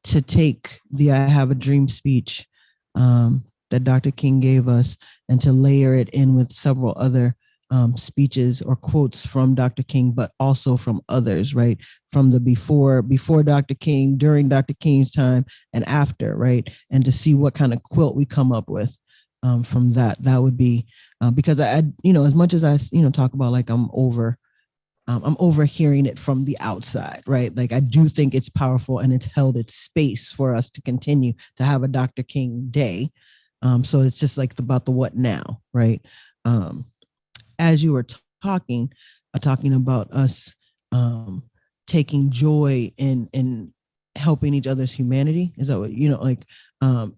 to take the "I have a dream" speech that Dr. King gave us and to layer it in with several other speeches or quotes from Dr. King, but also from others, right? From the before Dr. King, during Dr. King's time, and after, right? And to see what kind of quilt we come up with from that. That would be because I, as much as I, talk about like I'm overhearing it from the outside, right? Like I do think it's powerful and it's held its space for us to continue to have a Dr. King Day. So it's just like about the what now, right? As you were talking about us taking joy in helping each other's humanity. Is that what,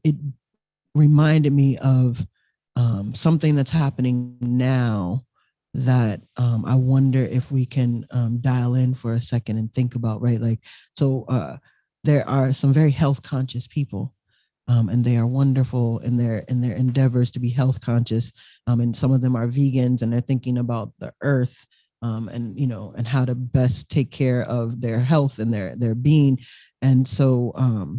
it reminded me of something that's happening now that I wonder if we can dial in for a second and think about, right? Like, so there are some very health conscious people, and they are wonderful in their endeavors to be health conscious. And some of them are vegans, and they're thinking about the earth, and how to best take care of their health and their being. And so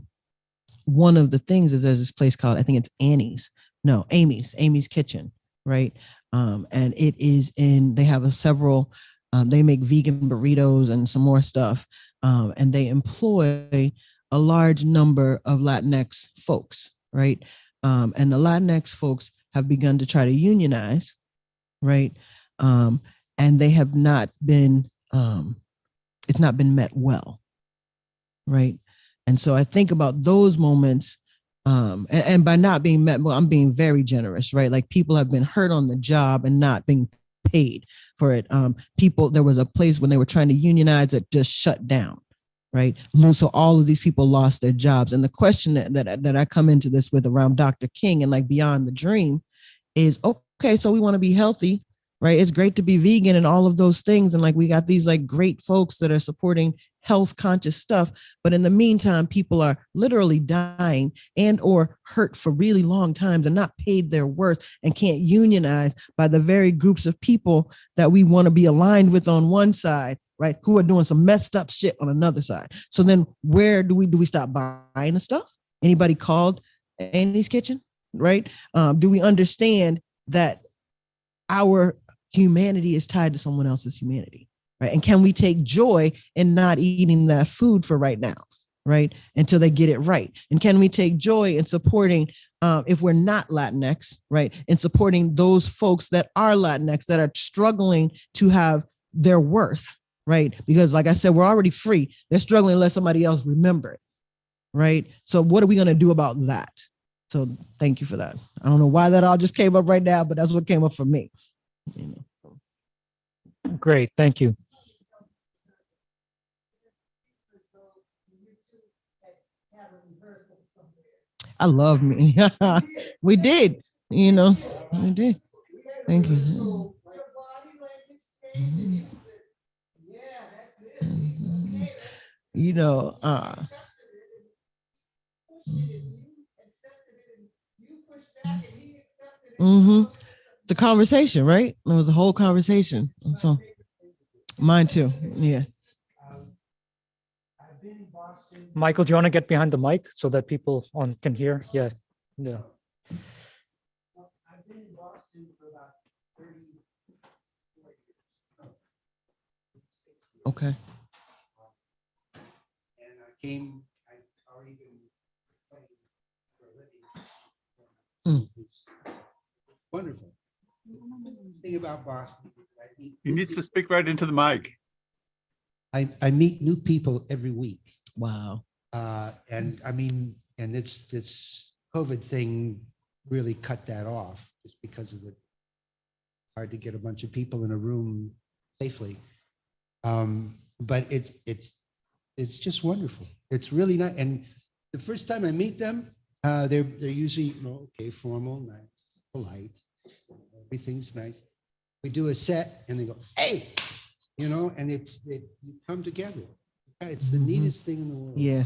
one of the things is there's this place called, I think it's Amy's Kitchen, right? And it is they have several, they make vegan burritos and some more stuff. And they employ a large number of Latinx folks, right? And the Latinx folks have begun to try to unionize, right? And they have not been, it's not been met well, right? And so I think about those moments, and by not being met well, I'm being very generous, right? Like people have been hurt on the job and not being paid for it. There was a place when they were trying to unionize that just shut down, right? So all of these people lost their jobs. And the question that I come into this with around Dr. King and like beyond the dream is, okay, so we want to be healthy, right? It's great to be vegan and all of those things. And like, we got these like great folks that are supporting health conscious stuff. But in the meantime, people are literally dying and or hurt for really long times and not paid their worth and can't unionize by the very groups of people that we want to be aligned with on one side, right? Who are doing some messed up shit on another side. So then where do we stop buying the stuff? Anybody called Annie's Kitchen, right? Do we understand that our humanity is tied to someone else's humanity, right? And can we take joy in not eating that food for right now, right? Until they get it right. And can we take joy in supporting, if we're not Latinx, right? In supporting those folks that are Latinx that are struggling to have their worth, right? Because like I said, we're already free. They're struggling to let somebody else remember it, right? So what are we going to do about that? So thank you for that. I don't know why that all just came up right now, but that's what came up for me. Great, thank you. I love me. We did, we did. Thank you. You know, it's a conversation, right? It was a whole conversation. So mine too. Yeah. Michael, do you want to get behind the mic so that people can hear? Yeah. Yeah. I've been in Boston for about 34 years. Okay. And I've already been playing for a living. It's wonderful. The thing about Boston, You need to speak right into the mic. I meet new people every week. Wow. And I mean, and this COVID thing really cut that off just because of the hard to get a bunch of people in a room safely. But it's just wonderful. It's really nice. And the first time I meet them, they're usually okay, formal, nice, polite, everything's nice. We do a set and they go, hey, and you come together. It's the neatest thing in the world. Yeah,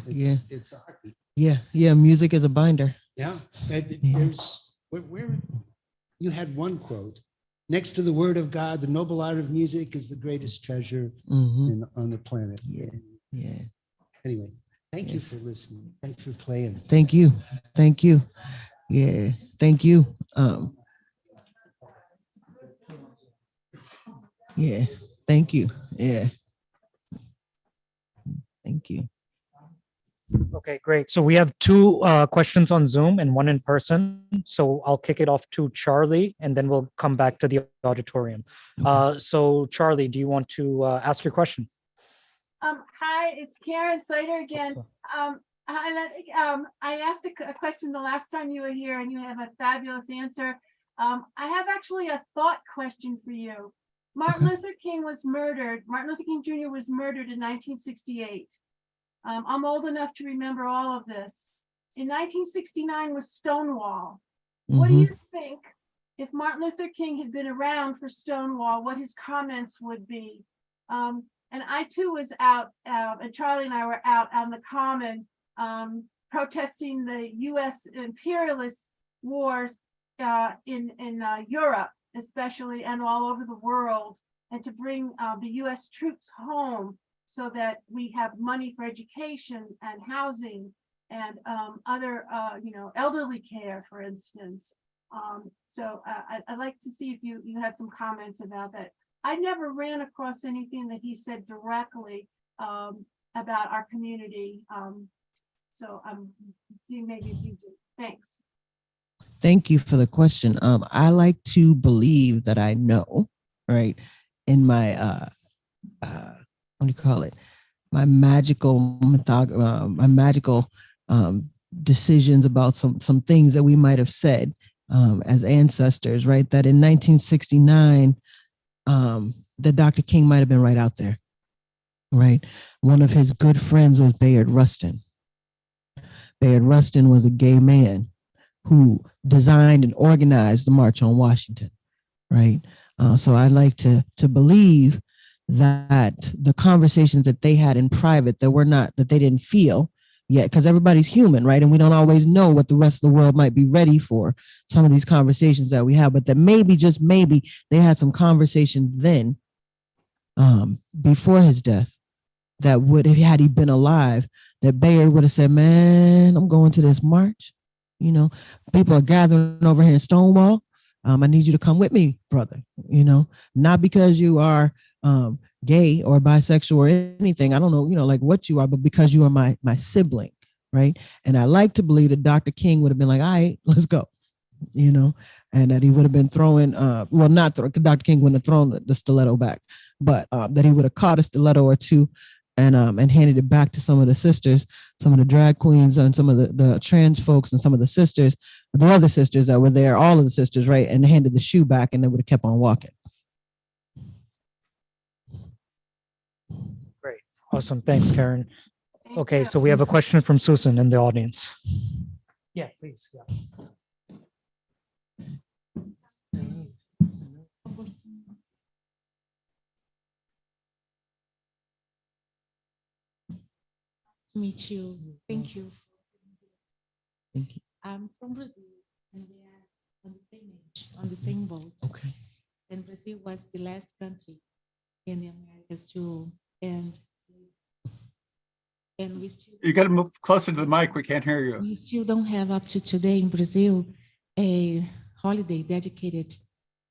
it's a heartbeat. Yeah. Music is a binder. Yeah. There's where you had one quote. Next to the word of God, the noble art of music is the greatest treasure on the planet. Yeah. Anyway, thank you for listening. Thanks for playing. Thank you. Yeah. Thank you. Yeah. Thank you. Yeah. Thank you. Okay, great. So we have two questions on Zoom and one in person. So I'll kick it off to Charlie and then we'll come back to the auditorium. So Charlie, do you want to ask your question? Hi, it's Karen Slater again. I asked a question the last time you were here and you have a fabulous answer. I have actually a thought question for you. Martin Luther King was murdered. Martin Luther King Jr. was murdered in 1968. I'm old enough to remember all of this. In 1969 was Stonewall. What do you think if Martin Luther King had been around for Stonewall, what his comments would be? And I too was out, and Charlie and I were out on the common protesting the US imperialist wars in Europe, especially, and all over the world, and to bring the US troops home so that we have money for education and housing and other, elderly care, for instance. So I'd like to see if you have some comments about that. I never ran across anything that he said directly about our community. So I'm seeing maybe if you do. Thanks. Thank you for the question. I like to believe that I know, right? In my what do you call it? My magical decisions about some things that we might have said as ancestors, right? That in 1969, that Dr. King might have been right out there, right? One of his good friends was Bayard Rustin. Bayard Rustin was a gay man who designed and organized the March on Washington, right? So I like to believe that the conversations that they had in private that they didn't feel yet, because everybody's human, right? And we don't always know what the rest of the world might be ready for, some of these conversations that we have, but that maybe, just maybe, they had some conversations then before his death that would, if had he been alive, that Bayard would have said, man, I'm going to this march. People are gathering over here in Stonewall. I need you to come with me, brother. Not because you are gay or bisexual or anything. I don't know, like what you are, but because you are my sibling, right? And I like to believe that Dr. King would have been like, all right, let's go, and that he would have been throwing, Dr. King wouldn't have thrown the stiletto back, but that he would have caught a stiletto or two and handed it back to some of the sisters, some of the drag queens and some of the trans folks and some of the other sisters that were there, all of the sisters, right? And handed the shoe back and they would have kept on walking. Great. Awesome. Thanks, Karen. Okay, so we have a question from Susan in the audience. Yeah, please. Yeah. Meet you. Thank you. Thank you. I'm from Brazil, and we are on the same age, on the same boat. Okay. And Brazil was the last country in the Americas to end. And we still. You got to move closer to the mic. We can't hear you. We still don't have up to today in Brazil a holiday dedicated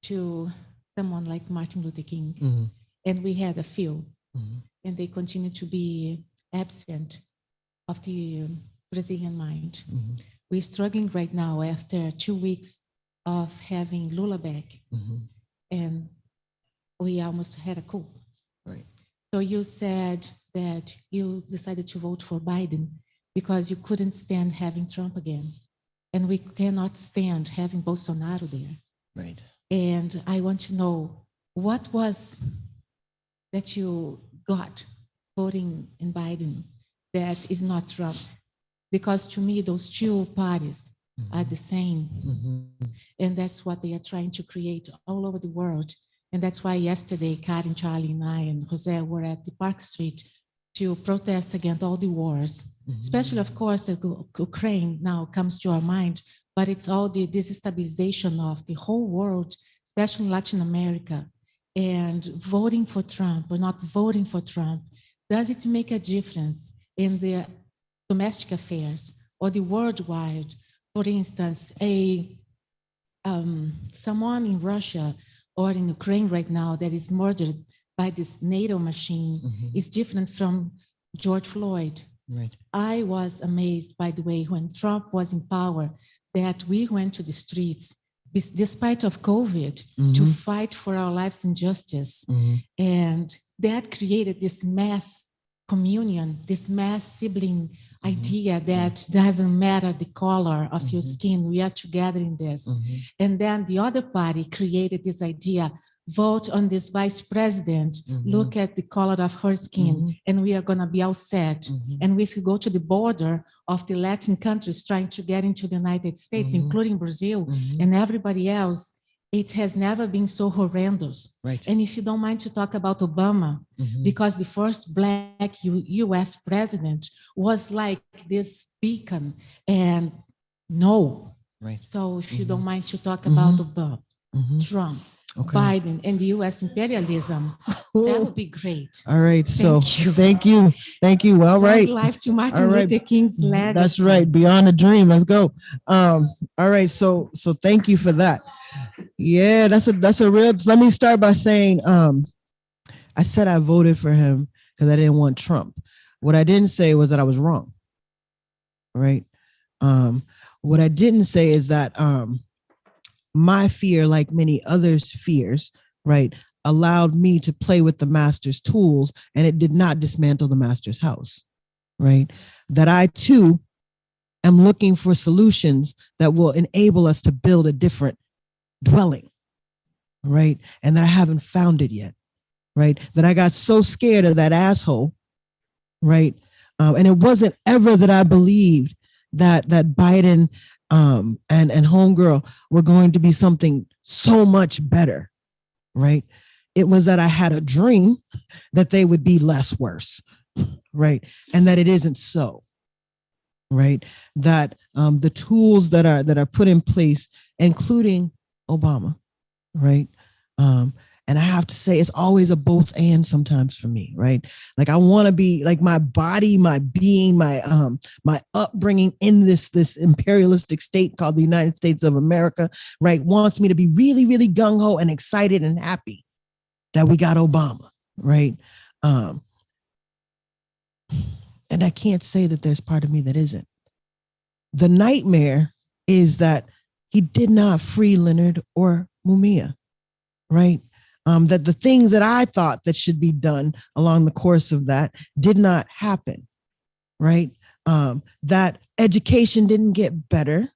to someone like Martin Luther King. Mm-hmm. And we had a few, Mm-hmm. and they continue to be absent of the Brazilian mind. Mm-hmm. We're struggling right now after 2 weeks of having Lula back, Mm-hmm. and we almost had a coup. Right. So you said that you decided to vote for Biden because you couldn't stand having Trump again, and we cannot stand having Bolsonaro there. Right. And I want to know what was that you got voting in Biden that is not Trump, because to me those two parties are the same, and that's what they are trying to create all over the world. And that's why yesterday Karen, Charlie, and I and Jose were at the Park Street to protest against all the wars, especially, of course, Ukraine now comes to our mind, but it's all the destabilization of the whole world, especially Latin America. And voting for Trump or not voting for Trump, does it make a difference in the domestic affairs or the worldwide? For instance, someone in Russia or in Ukraine right now that is murdered by this NATO machine is different from George Floyd. Right. I was amazed, by the way, when Trump was in power, that we went to the streets, despite of COVID, to fight for our lives and justice. And that created this mass communion, this mass sibling idea that doesn't matter the color of your skin, we are together in this. And then the other party created this idea, vote on this vice president, look at the color of her skin, and we are going to be all set. And if you go to the border of the Latin countries trying to get into the United States, including Brazil and everybody else, it has never been so horrendous. Right. And if you don't mind to talk about Obama, because the first Black US president was like this beacon, and no. Right. So if you don't mind to talk about Obama, Trump, Biden, and the US imperialism, that would be great. All right. So Thank you. Thank you. All right. Life to Martin Luther King's legacy. That's right. Beyond a dream. Let's go. All right. So thank you for that. Yeah, that's a real. Let me start by saying, I said I voted for him because I didn't want Trump. What I didn't say was that I was wrong. Right. What I didn't say is that my fear, like many others' fears, right, allowed me to play with the master's tools, and it did not dismantle the master's house. Right. That I too am looking for solutions that will enable us to build a different dwelling, right? And that I haven't found it yet, right? That I got so scared of that asshole, right? And it wasn't ever that I believed that Biden and homegirl were going to be something so much better, right? It was that I had a dream that they would be less worse, right? And that it isn't so, right? That the tools that are put in place, including Obama, right? And I have to say, it's always a both and sometimes for me, right? Like I want to be like my body, my being, my upbringing in this imperialistic state called the United States of America, right? Wants me to be really, really gung ho and excited and happy that we got Obama, right? And I can't say that there's part of me that isn't. The nightmare is that he did not free Leonard or Mumia, right? That the things that I thought that should be done along the course of that did not happen, right? That education didn't get better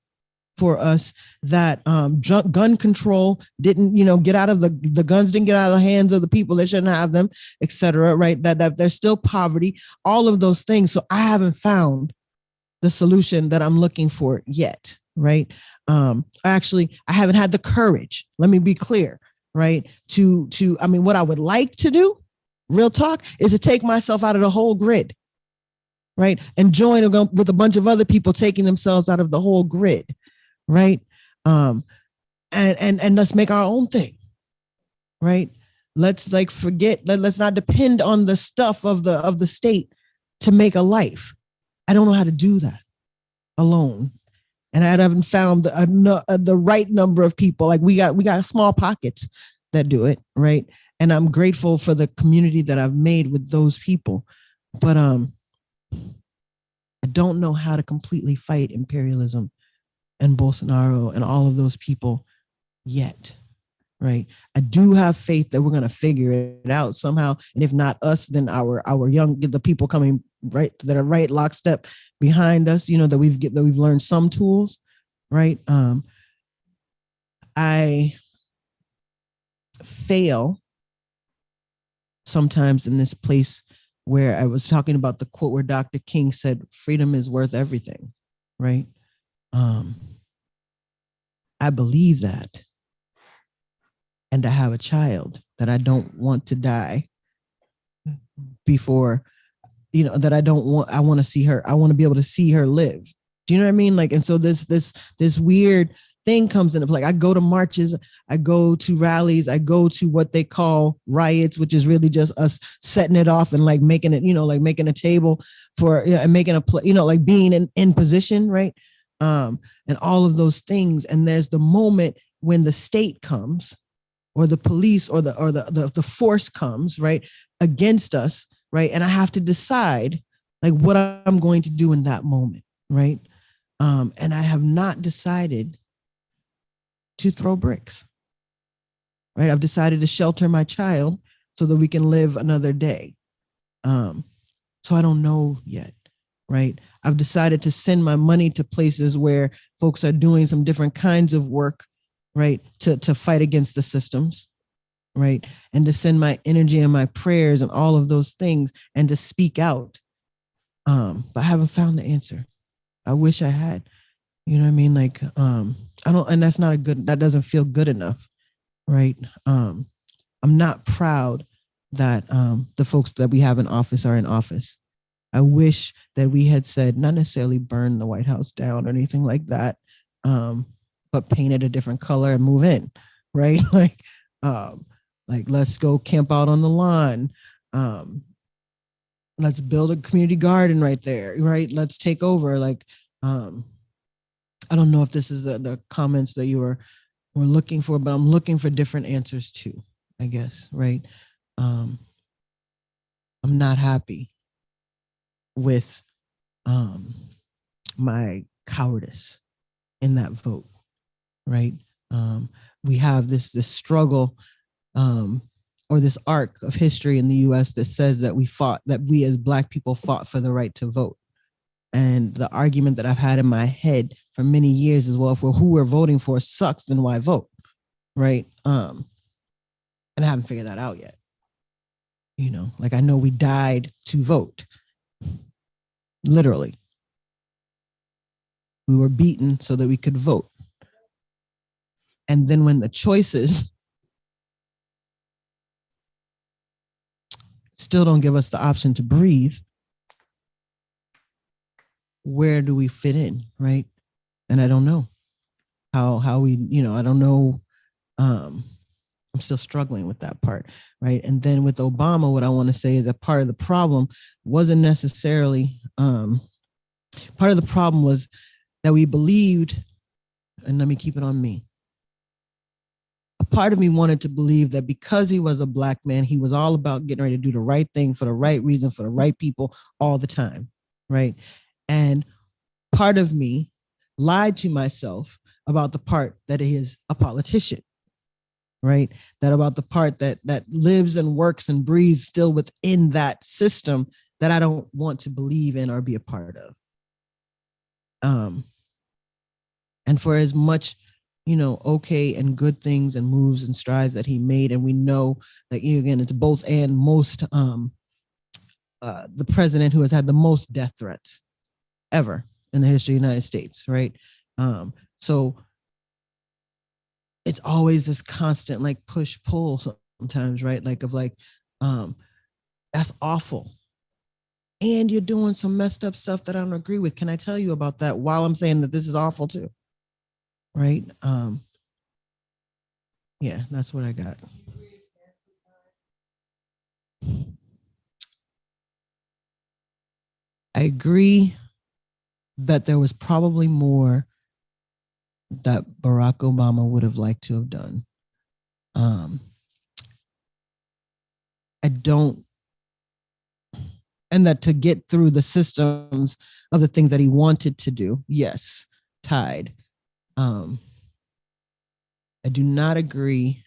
for us, that gun control didn't, get out of the guns didn't get out of the hands of the people that shouldn't have them, et cetera, right? That there's still poverty, all of those things. So I haven't found the solution that I'm looking for yet, right? Actually, I haven't had the courage. Let me be clear, right? What I would like to do, real talk, is to take myself out of the whole grid, right? And join with a bunch of other people taking themselves out of the whole grid, right? And let's make our own thing, right? Let's let's not depend on the stuff of the state to make a life. I don't know how to do that alone. And I haven't found the right number of people. Like we got small pockets that do it, right? And I'm grateful for the community that I've made with those people. But I don't know how to completely fight imperialism and Bolsonaro and all of those people yet, right? I do have faith that we're going to figure it out somehow. And if not us, then the people coming right that are right lockstep behind us, that we've learned some tools, right? I fail sometimes in this place where I was talking about the quote where Dr. King said, freedom is worth everything, right? I believe that. And I have a child that I don't want to die before, that I want to see her. I want to be able to see her live. Do you know what I mean? Like, and so this weird thing comes into play. I go to marches, I go to rallies, I go to what they call riots, which is really just us setting it off and like making it, making a table for, and making a play, like being in position, right? And all of those things. And there's the moment when the state comes, or the police or the force comes, right, against us, right? And I have to decide like what I'm going to do in that moment, right? And I have not decided to throw bricks, right? I've decided to shelter my child so that we can live another day. So I don't know yet, right? I've decided to send my money to places where folks are doing some different kinds of work, right, to fight against the systems, right? And to send my energy and my prayers and all of those things and to speak out. But I haven't found the answer. I wish I had, you know what I mean? Like, I don't, and that's not a good, that doesn't feel good enough, right? I'm not proud that the folks that we have in office are in office. I wish that we had said, not necessarily burn the White House down or anything like that, but paint it a different color and move in, right? Like let's go camp out on the lawn. Let's build a community garden right there, right? Let's take over. Like, I don't know if this is the comments that you were looking for, but I'm looking for different answers too, I guess, right? I'm not happy with my cowardice in that vote, right? We have this struggle or this arc of history in the US that says that we as Black people fought for the right to vote. And the argument that I've had in my head for many years is, well, if who we're voting for sucks, then why vote, right? And I haven't figured that out yet. You know, like I know we died to vote, literally. We were beaten so that we could vote. And then when the choices still don't give us the option to breathe, where do we fit in, right? And I don't know how we, you know, I don't know. I'm still struggling with that part, right? And then with Obama, what I want to say is that part of the problem wasn't necessarily, part of the problem was that we believed, and let me keep it on me. A part of me wanted to believe that because he was a Black man, he was all about getting ready to do the right thing for the right reason, for the right people all the time, right? And part of me lied to myself about the part that he is a politician, right? That about the part that lives and works and breathes still within that system that I don't want to believe in or be a part of. And for as much, you know, okay and good things and moves and strides that he made, and we know that, you know, again, it's both and most, the president who has had the most death threats ever in the history of the United States, right? So it's always this constant like push pull sometimes, right? Like of like, that's awful. And you're doing some messed up stuff that I don't agree with. Can I tell you about that while I'm saying that this is awful too? Right? Yeah, that's what I got. I agree that there was probably more that Barack Obama would have liked to have done. I don't, and that to get through the systems of the things that he wanted to do, yes, tied. I do not agree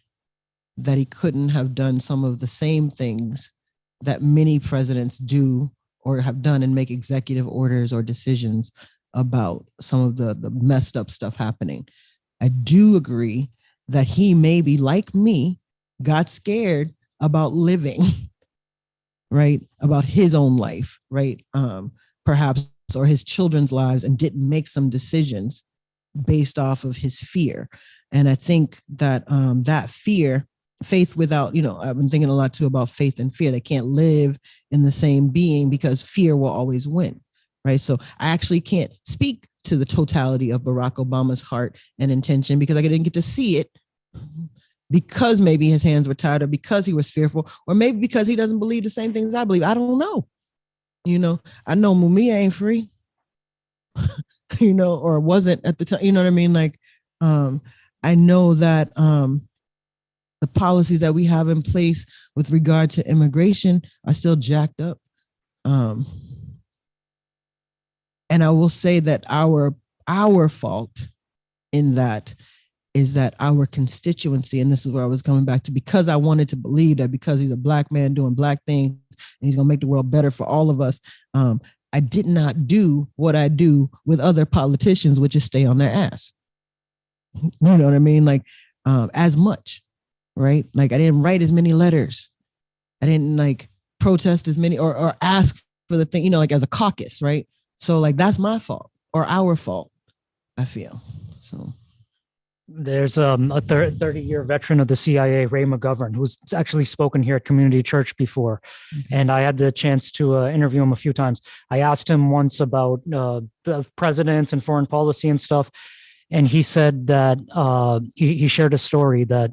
that he couldn't have done some of the same things that many presidents do or have done and make executive orders or decisions about some of the messed up stuff happening. I do agree that he maybe, like me, got scared about living, right? About his own life, right? Perhaps, or his children's lives, and didn't make some decisions based off of his fear. And I think that that fear, faith without, you know, I've been thinking a lot too about faith and fear. They can't live in the same being because fear will always win, right? So I actually can't speak to the totality of Barack Obama's heart and intention because I didn't get to see it, because maybe his hands were tied, or because he was fearful, or maybe because he doesn't believe the same things I believe. I don't know. You know, I know Mumia ain't free, you know, or wasn't at the time, you know what I mean? Like, I know that the the policies that we have in place with regard to immigration are still jacked up. And I will say that our fault in that is that our constituency, and this is where I was coming back to, because I wanted to believe that because he's a Black man doing Black things and he's gonna make the world better for all of us, I did not do what I do with other politicians, which is stay on their ass. You know what I mean? Like, as much, right? Like, I didn't write as many letters. I didn't like protest as many or ask for the thing, you know, like as a caucus, right? So like, that's my fault or our fault, I feel. So There's a 30-year veteran of the CIA, Ray McGovern, who's actually spoken here at Community Church before. And I had the chance to interview him a few times. I asked him once about presidents and foreign policy and stuff. And he said that he shared a story that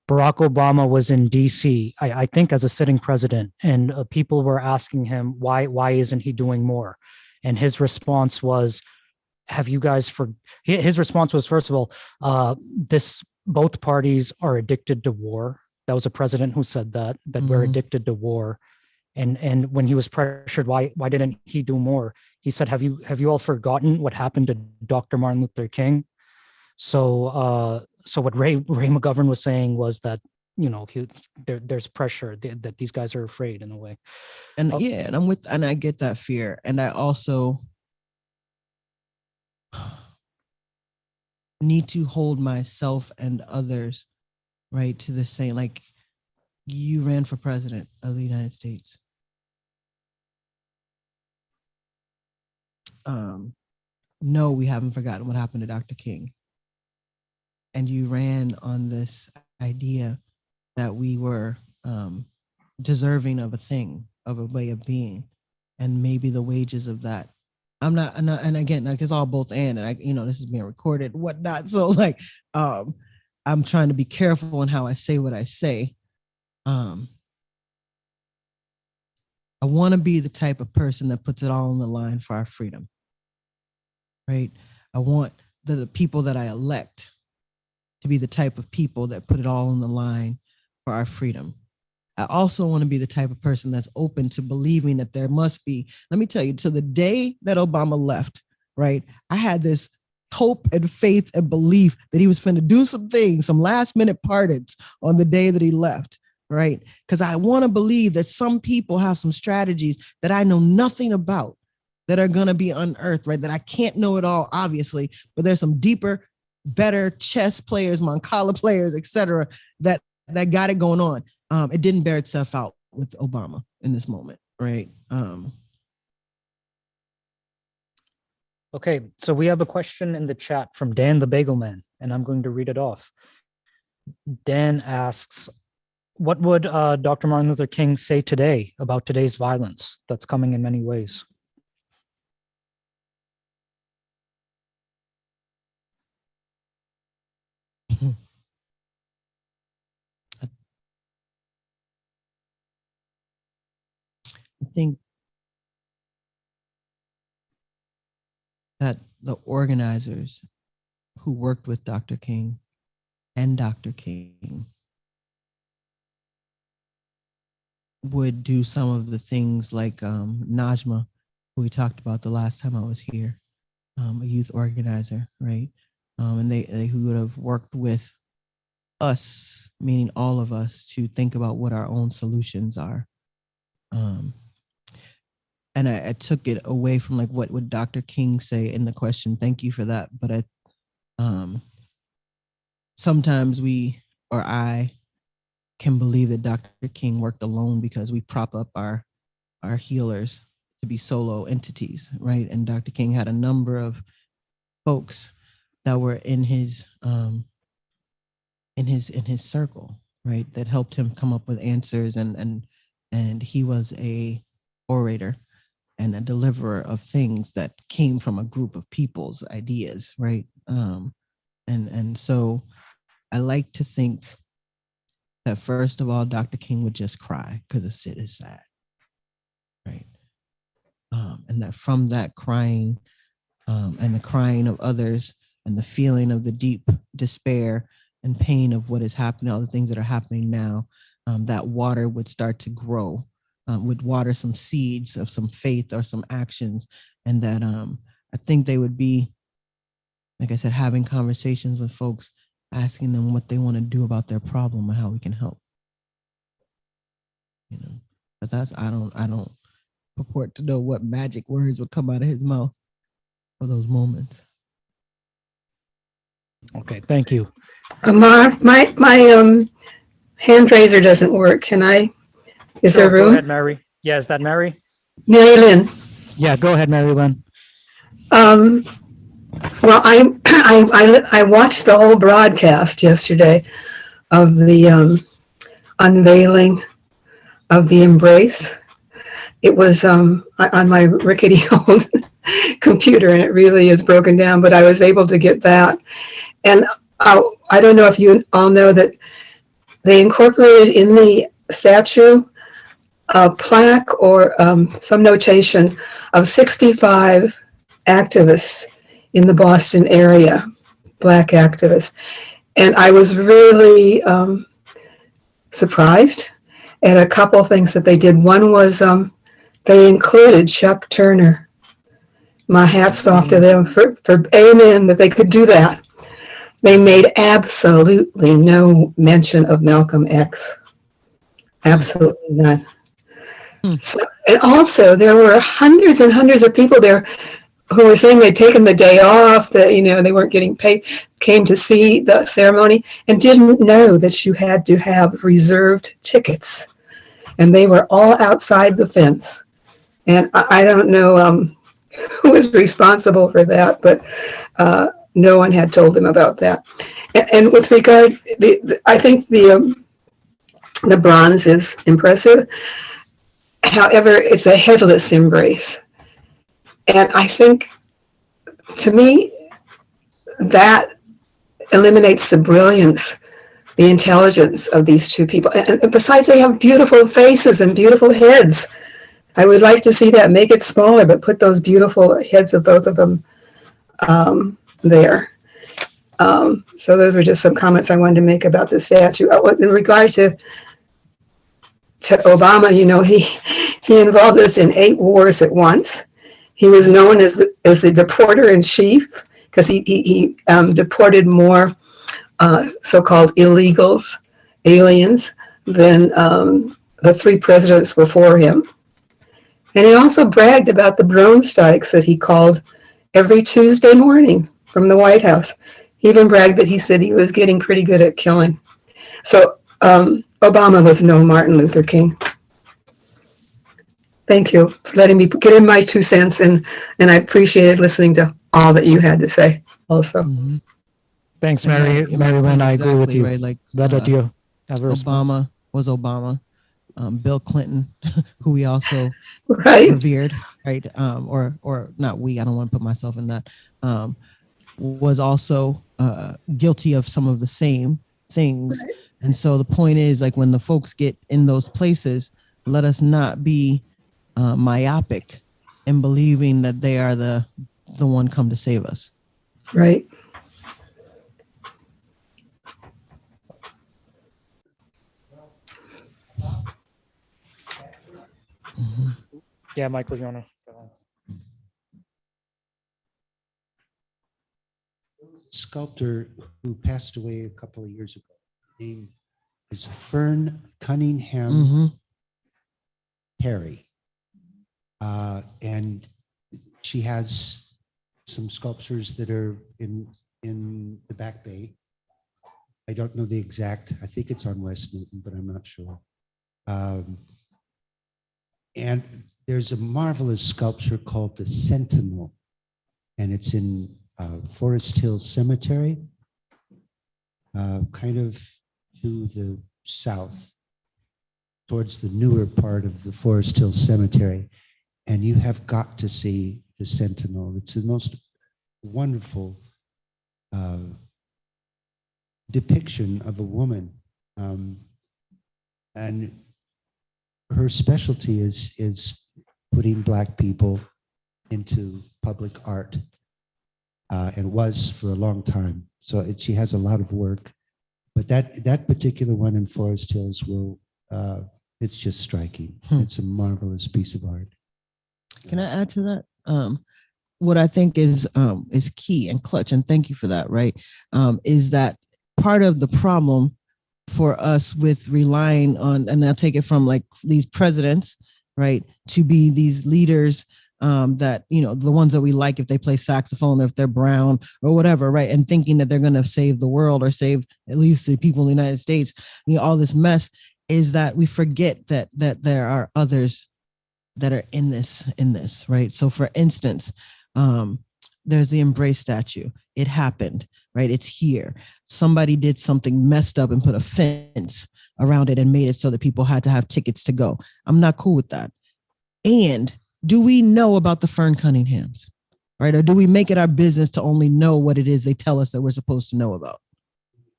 Barack Obama was in DC, I think as a sitting president, and people were asking him, why isn't he doing more? And his response was, have you guys his response was, first of all, both parties are addicted to war. That was a president who said that we're addicted to war. And when he was pressured, why didn't he do more? He said, have you all forgotten what happened to Dr. Martin Luther King? So what Ray McGovern was saying was that, you know, there's pressure that these guys are afraid in a way. And and I get that fear. And I also need to hold myself and others, right, to the same, like, you ran for president of the United States. No, we haven't forgotten what happened to Dr. King. And you ran on this idea that we were deserving of a thing, of a way of being, and maybe the wages of that. I'm not, and again, like, it's all both and I, you know, this is being recorded, whatnot. So like, I'm trying to be careful in how I say what I say. I want to be the type of person that puts it all on the line for our freedom, right? I want the people that I elect to be the type of people that put it all on the line for our freedom. I also want to be the type of person that's open to believing that there must be, let me tell you, to the day that Obama left, right, I had this hope and faith and belief that he was going to do some things, some last minute pardons on the day that he left, right? Because I want to believe that some people have some strategies that I know nothing about that are going to be unearthed, right? That I can't know it all, obviously, but there's some deeper, better chess players, Mancala players, et cetera, that got it going on. It didn't bear itself out with Obama in this moment, right? Okay, so we have a question in the chat from Dan the Bagel Man, and I'm going to read it off. Dan asks, what would Dr. Martin Luther King say today about today's violence that's coming in many ways? I think that the organizers who worked with Dr. King and Dr. King would do some of the things like Najma, who we talked about the last time I was here, a youth organizer, right? And they who would have worked with us, meaning all of us, to think about what our own solutions are. And I took it away from like, what would Dr. King say in the question? Thank you for that. But sometimes we, or I, can believe that Dr. King worked alone because we prop up our healers to be solo entities, right? And Dr. King had a number of folks that were in his circle, right? That helped him come up with answers, and he was a orator and a deliverer of things that came from a group of people's ideas, right? And so I like to think that first of all, Dr. King would just cry because the shit is sad, right? And that from that crying and the crying of others and the feeling of the deep despair and pain of what is happening, all the things that are happening now, that water would start to grow, would water some seeds of some faith or some actions, and that I think they would be, like I said, having conversations with folks, asking them what they want to do about their problem and how we can help. You know, but that's I don't purport to know what magic words would come out of his mouth for those moments. Okay, thank you. Amar, my hand raiser doesn't work. Can I? Is Sure, there go room? ahead, Mary. Yeah, is that Mary? Mary Lynn. Yeah, go ahead, Mary Lynn. Well, I watched the whole broadcast yesterday of the unveiling of the embrace. It was on my rickety old computer, and it really is broken down, but I was able to get that. And I don't know if you all know that they incorporated in the statue a plaque or some notation of 65 activists in the Boston area, Black activists. And I was really surprised at a couple of things that they did. One was they included Chuck Turner. My hat's off to them for amen that they could do that. They made absolutely no mention of Malcolm X. Absolutely none. So, and also, there were hundreds and hundreds of people there who were saying they'd taken the day off, that, you know, they weren't getting paid, came to see the ceremony and didn't know that you had to have reserved tickets. And they were all outside the fence. And I don't know who was responsible for that, but no one had told them about that. And with regard, I think the bronze is impressive. However, it's a headless embrace. And I think, to me, that eliminates the brilliance, the intelligence of these two people. And besides, they have beautiful faces and beautiful heads. I would like to see that, make it smaller, but put those beautiful heads of both of them there. So those were just some comments I wanted to make about the statue. In regard to Obama, you know, he involved us in 8 wars at once. He was known as the deporter in chief because he deported more so-called illegals, aliens, than the 3 presidents before him. And he also bragged about the drone strikes that he called every Tuesday morning from the White House. He even bragged that he said he was getting pretty good at killing. So Obama was no Martin Luther King. Thank you for letting me get in my 2 cents, and I appreciated listening to all that you had to say also. Mm-hmm. Thanks, Mary Lynn. I agree with you. Right, like Letta, do you have a response? Obama was Obama. Bill Clinton, who we also Right. revered, right? Or not we, I don't want to put myself in that, was also guilty of some of the same things. Right. And so the point is, like, when the folks get in those places, let us not be myopic in believing that they are the one come to save us. Right. Mm-hmm. Yeah, Michael, you want to go on? Sculptor who passed away a couple of years ago. His name is Fern Cunningham Mm-hmm. Perry. And she has some sculptures that are in the Back Bay. I don't know the exact, I think it's on West Newton, but I'm not sure. And there's a marvelous sculpture called the Sentinel, and it's in Forest Hill Cemetery, kind of to the south, towards the newer part of the Forest Hill Cemetery. And you have got to see the Sentinel. It's the most wonderful depiction of a woman. And her specialty is putting Black people into public art, and was for a long time. So she has a lot of work. But that particular one in Forest Hills will, it's just striking. It's a marvelous piece of art. Can I add to that? What I think is key and clutch, and thank you for that, right? Is that part of the problem for us with relying on, and I'll take it from like these presidents, right, to be these leaders that, you know, the ones that we like if they play saxophone, or if they're brown or whatever, right, and thinking that they're going to save the world or save at least the people in the United States, you know, all this mess, is that we forget that there are others that are in this, right? So for instance, there's the Embrace statue. It happened, right? It's here. Somebody did something messed up and put a fence around it and made it so that people had to have tickets to go. I'm not cool with that. And do we know about the Fern Cunninghams, right? Or do we make it our business to only know what it is they tell us that we're supposed to know about,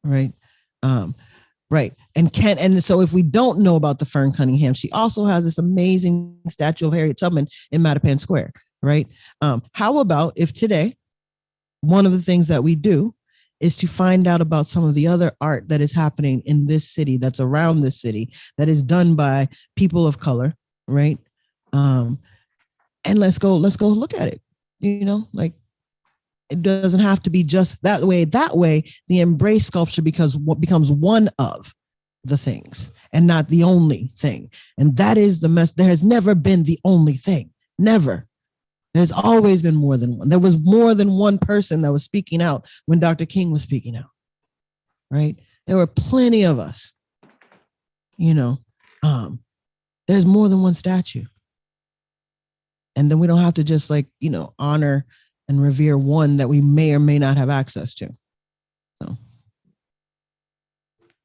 right? Right. And so if we don't know about the Fern Cunningham, she also has this amazing statue of Harriet Tubman in Mattapan Square, right? How about if today, one of the things that we do is to find out about some of the other art that is happening in this city, that's around this city, that is done by people of color, right? And let's go look at it, you know, like, it doesn't have to be just that way. That way, the Embrace sculpture becomes one of the things and not the only thing. And that is the mess. There has never been the only thing. Never. There's always been more than one. There was more than one person that was speaking out when Dr. King was speaking out, right? There were plenty of us, you know. There's more than one statue. And then we don't have to just, like, you know, honor and revere one that we may or may not have access to. So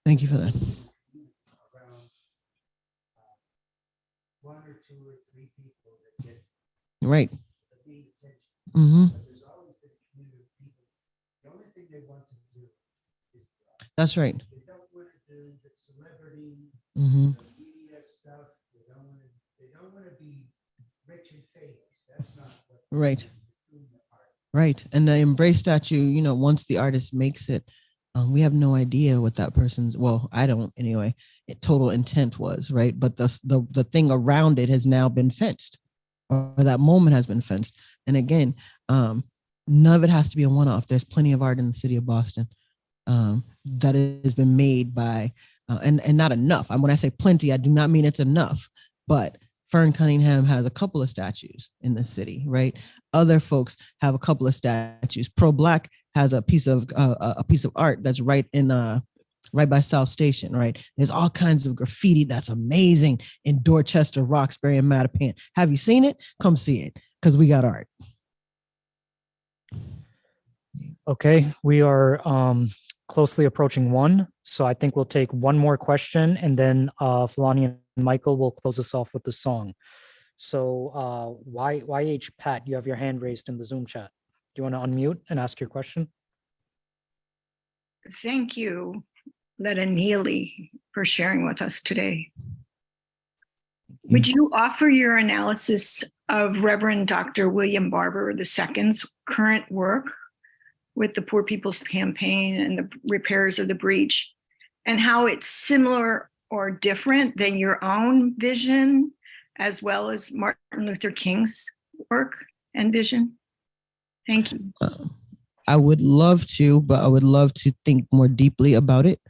thank you for that. One or two or three people that get Right. the attention. Mm-hmm. There's always been a community of people. The only thing they want to do is That's right. they don't want to do the celebrity, Mm-hmm. the media stuff. They don't want to be rich and famous. That's not what. Right. Right. And the Embrace statue, you know, once the artist makes it, we have no idea what that person's, well, I don't anyway, total intent was, right? But the thing around it has now been fenced, or that moment has been fenced. And again, none of it has to be a one-off. There's plenty of art in the city of Boston that has been made by, and not enough. And when I say plenty, I do not mean it's enough, but Fern Cunningham has a couple of statues in the city, right? Other folks have a couple of statues. Pro Black has a piece of art that's right by South Station, right? There's all kinds of graffiti that's amazing in Dorchester, Roxbury, and Mattapan. Have you seen it? Come see it, because we got art. Okay, we are closely approaching 1. So I think we'll take one more question, and then Fulani and Michael will close us off with the song. So YH Pat, you have your hand raised in the Zoom chat. Do you want to unmute and ask your question? Thank you, Letta Neely, for sharing with us today. Would you offer your analysis of Reverend Dr. William Barber II's current work with the Poor People's Campaign and the repairs of the breach, and how it's similar or different than your own vision, as well as Martin Luther King's work and vision? Thank you. I would love to, but I would love to think more deeply about it,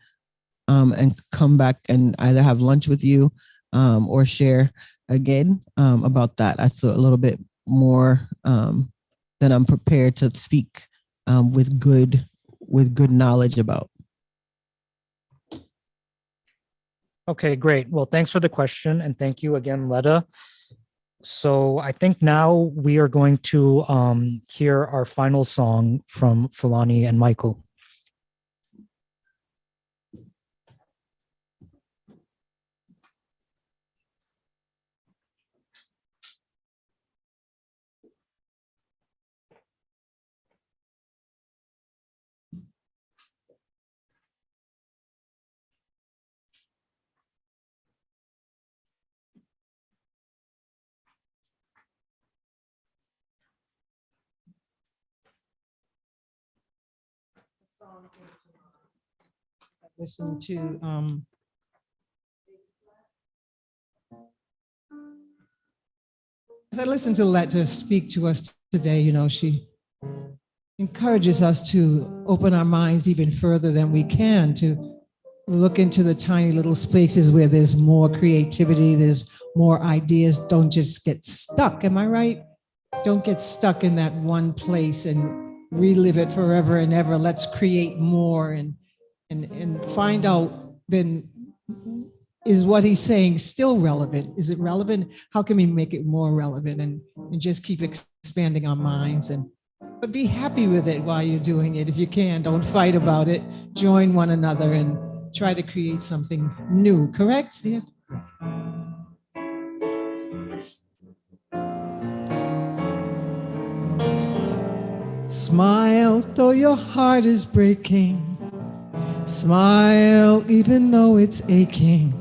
and come back and either have lunch with you or share again about that. That's a little bit more than I'm prepared to speak with good knowledge about. Okay, great. Well, thanks for the question, and thank you again, Letta. So I think now we are going to hear our final song from Fulani and Michael. Listen to as I listen to Letta speak to us today, you know, she encourages us to open our minds even further than we can, to look into the tiny little spaces where there's more creativity, there's more ideas. Don't just get stuck. Am I right? Don't get stuck in that one place and relive it forever and ever. Let's create more and find out, then, is what he's saying still relevant? Is it relevant? How can we make it more relevant and just keep expanding our minds? But be happy with it while you're doing it. If you can, don't fight about it. Join one another and try to create something new. Correct, Steve? Smile though your heart is breaking. Smile even though it's aching.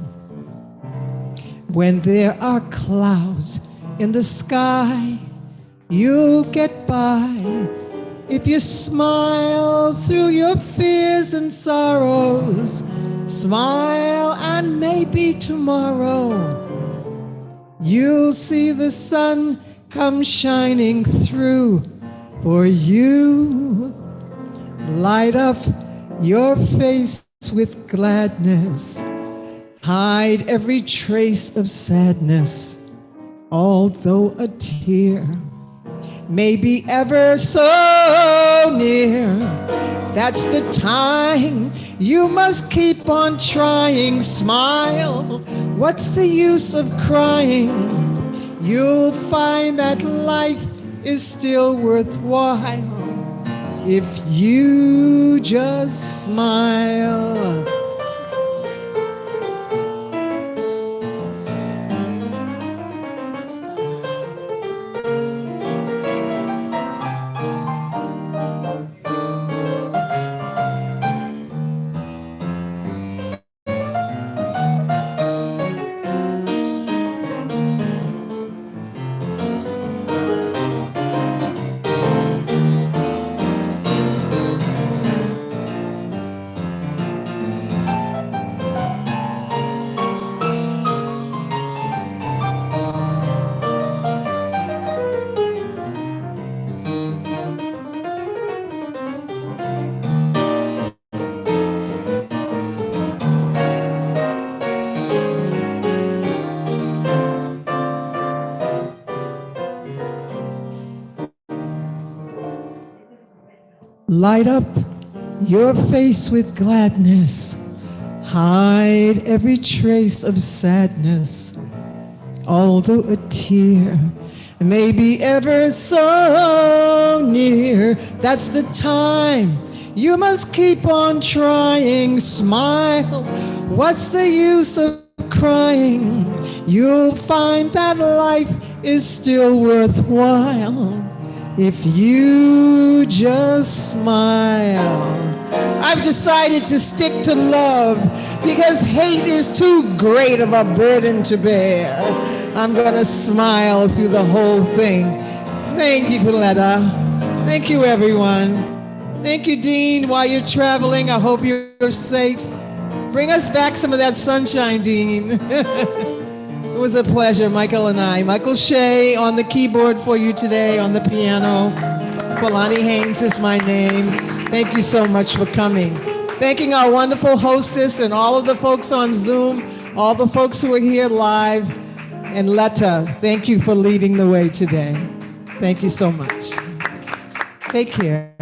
When there are clouds in the sky, you'll get by. If you smile through your fears and sorrows, smile and maybe tomorrow you'll see the sun come shining through for you. Light up your face with gladness. Hide every trace of sadness, although a tear may be ever so near. That's the time you must keep on trying. Smile, what's the use of crying? You'll find that life is still worthwhile if you just smile. Light up your face with gladness. Hide every trace of sadness, although a tear may be ever so near. That's the time you must keep on trying. Smile, what's the use of crying? You'll find that life is still worthwhile if you just smile. I've decided to stick to love because hate is too great of a burden to bear. I'm gonna smile through the whole thing. Thank you, Letta. Thank you, everyone. Thank you, Dean. While you're traveling, I hope you're safe. Bring us back some of that sunshine, Dean. It was a pleasure, Michael and I. Michael Shea on the keyboard for you today, on the piano. Polani Haynes is my name. Thank you so much for coming. Thanking our wonderful hostess and all of the folks on Zoom, all the folks who are here live. And Letta, thank you for leading the way today. Thank you so much. Take care.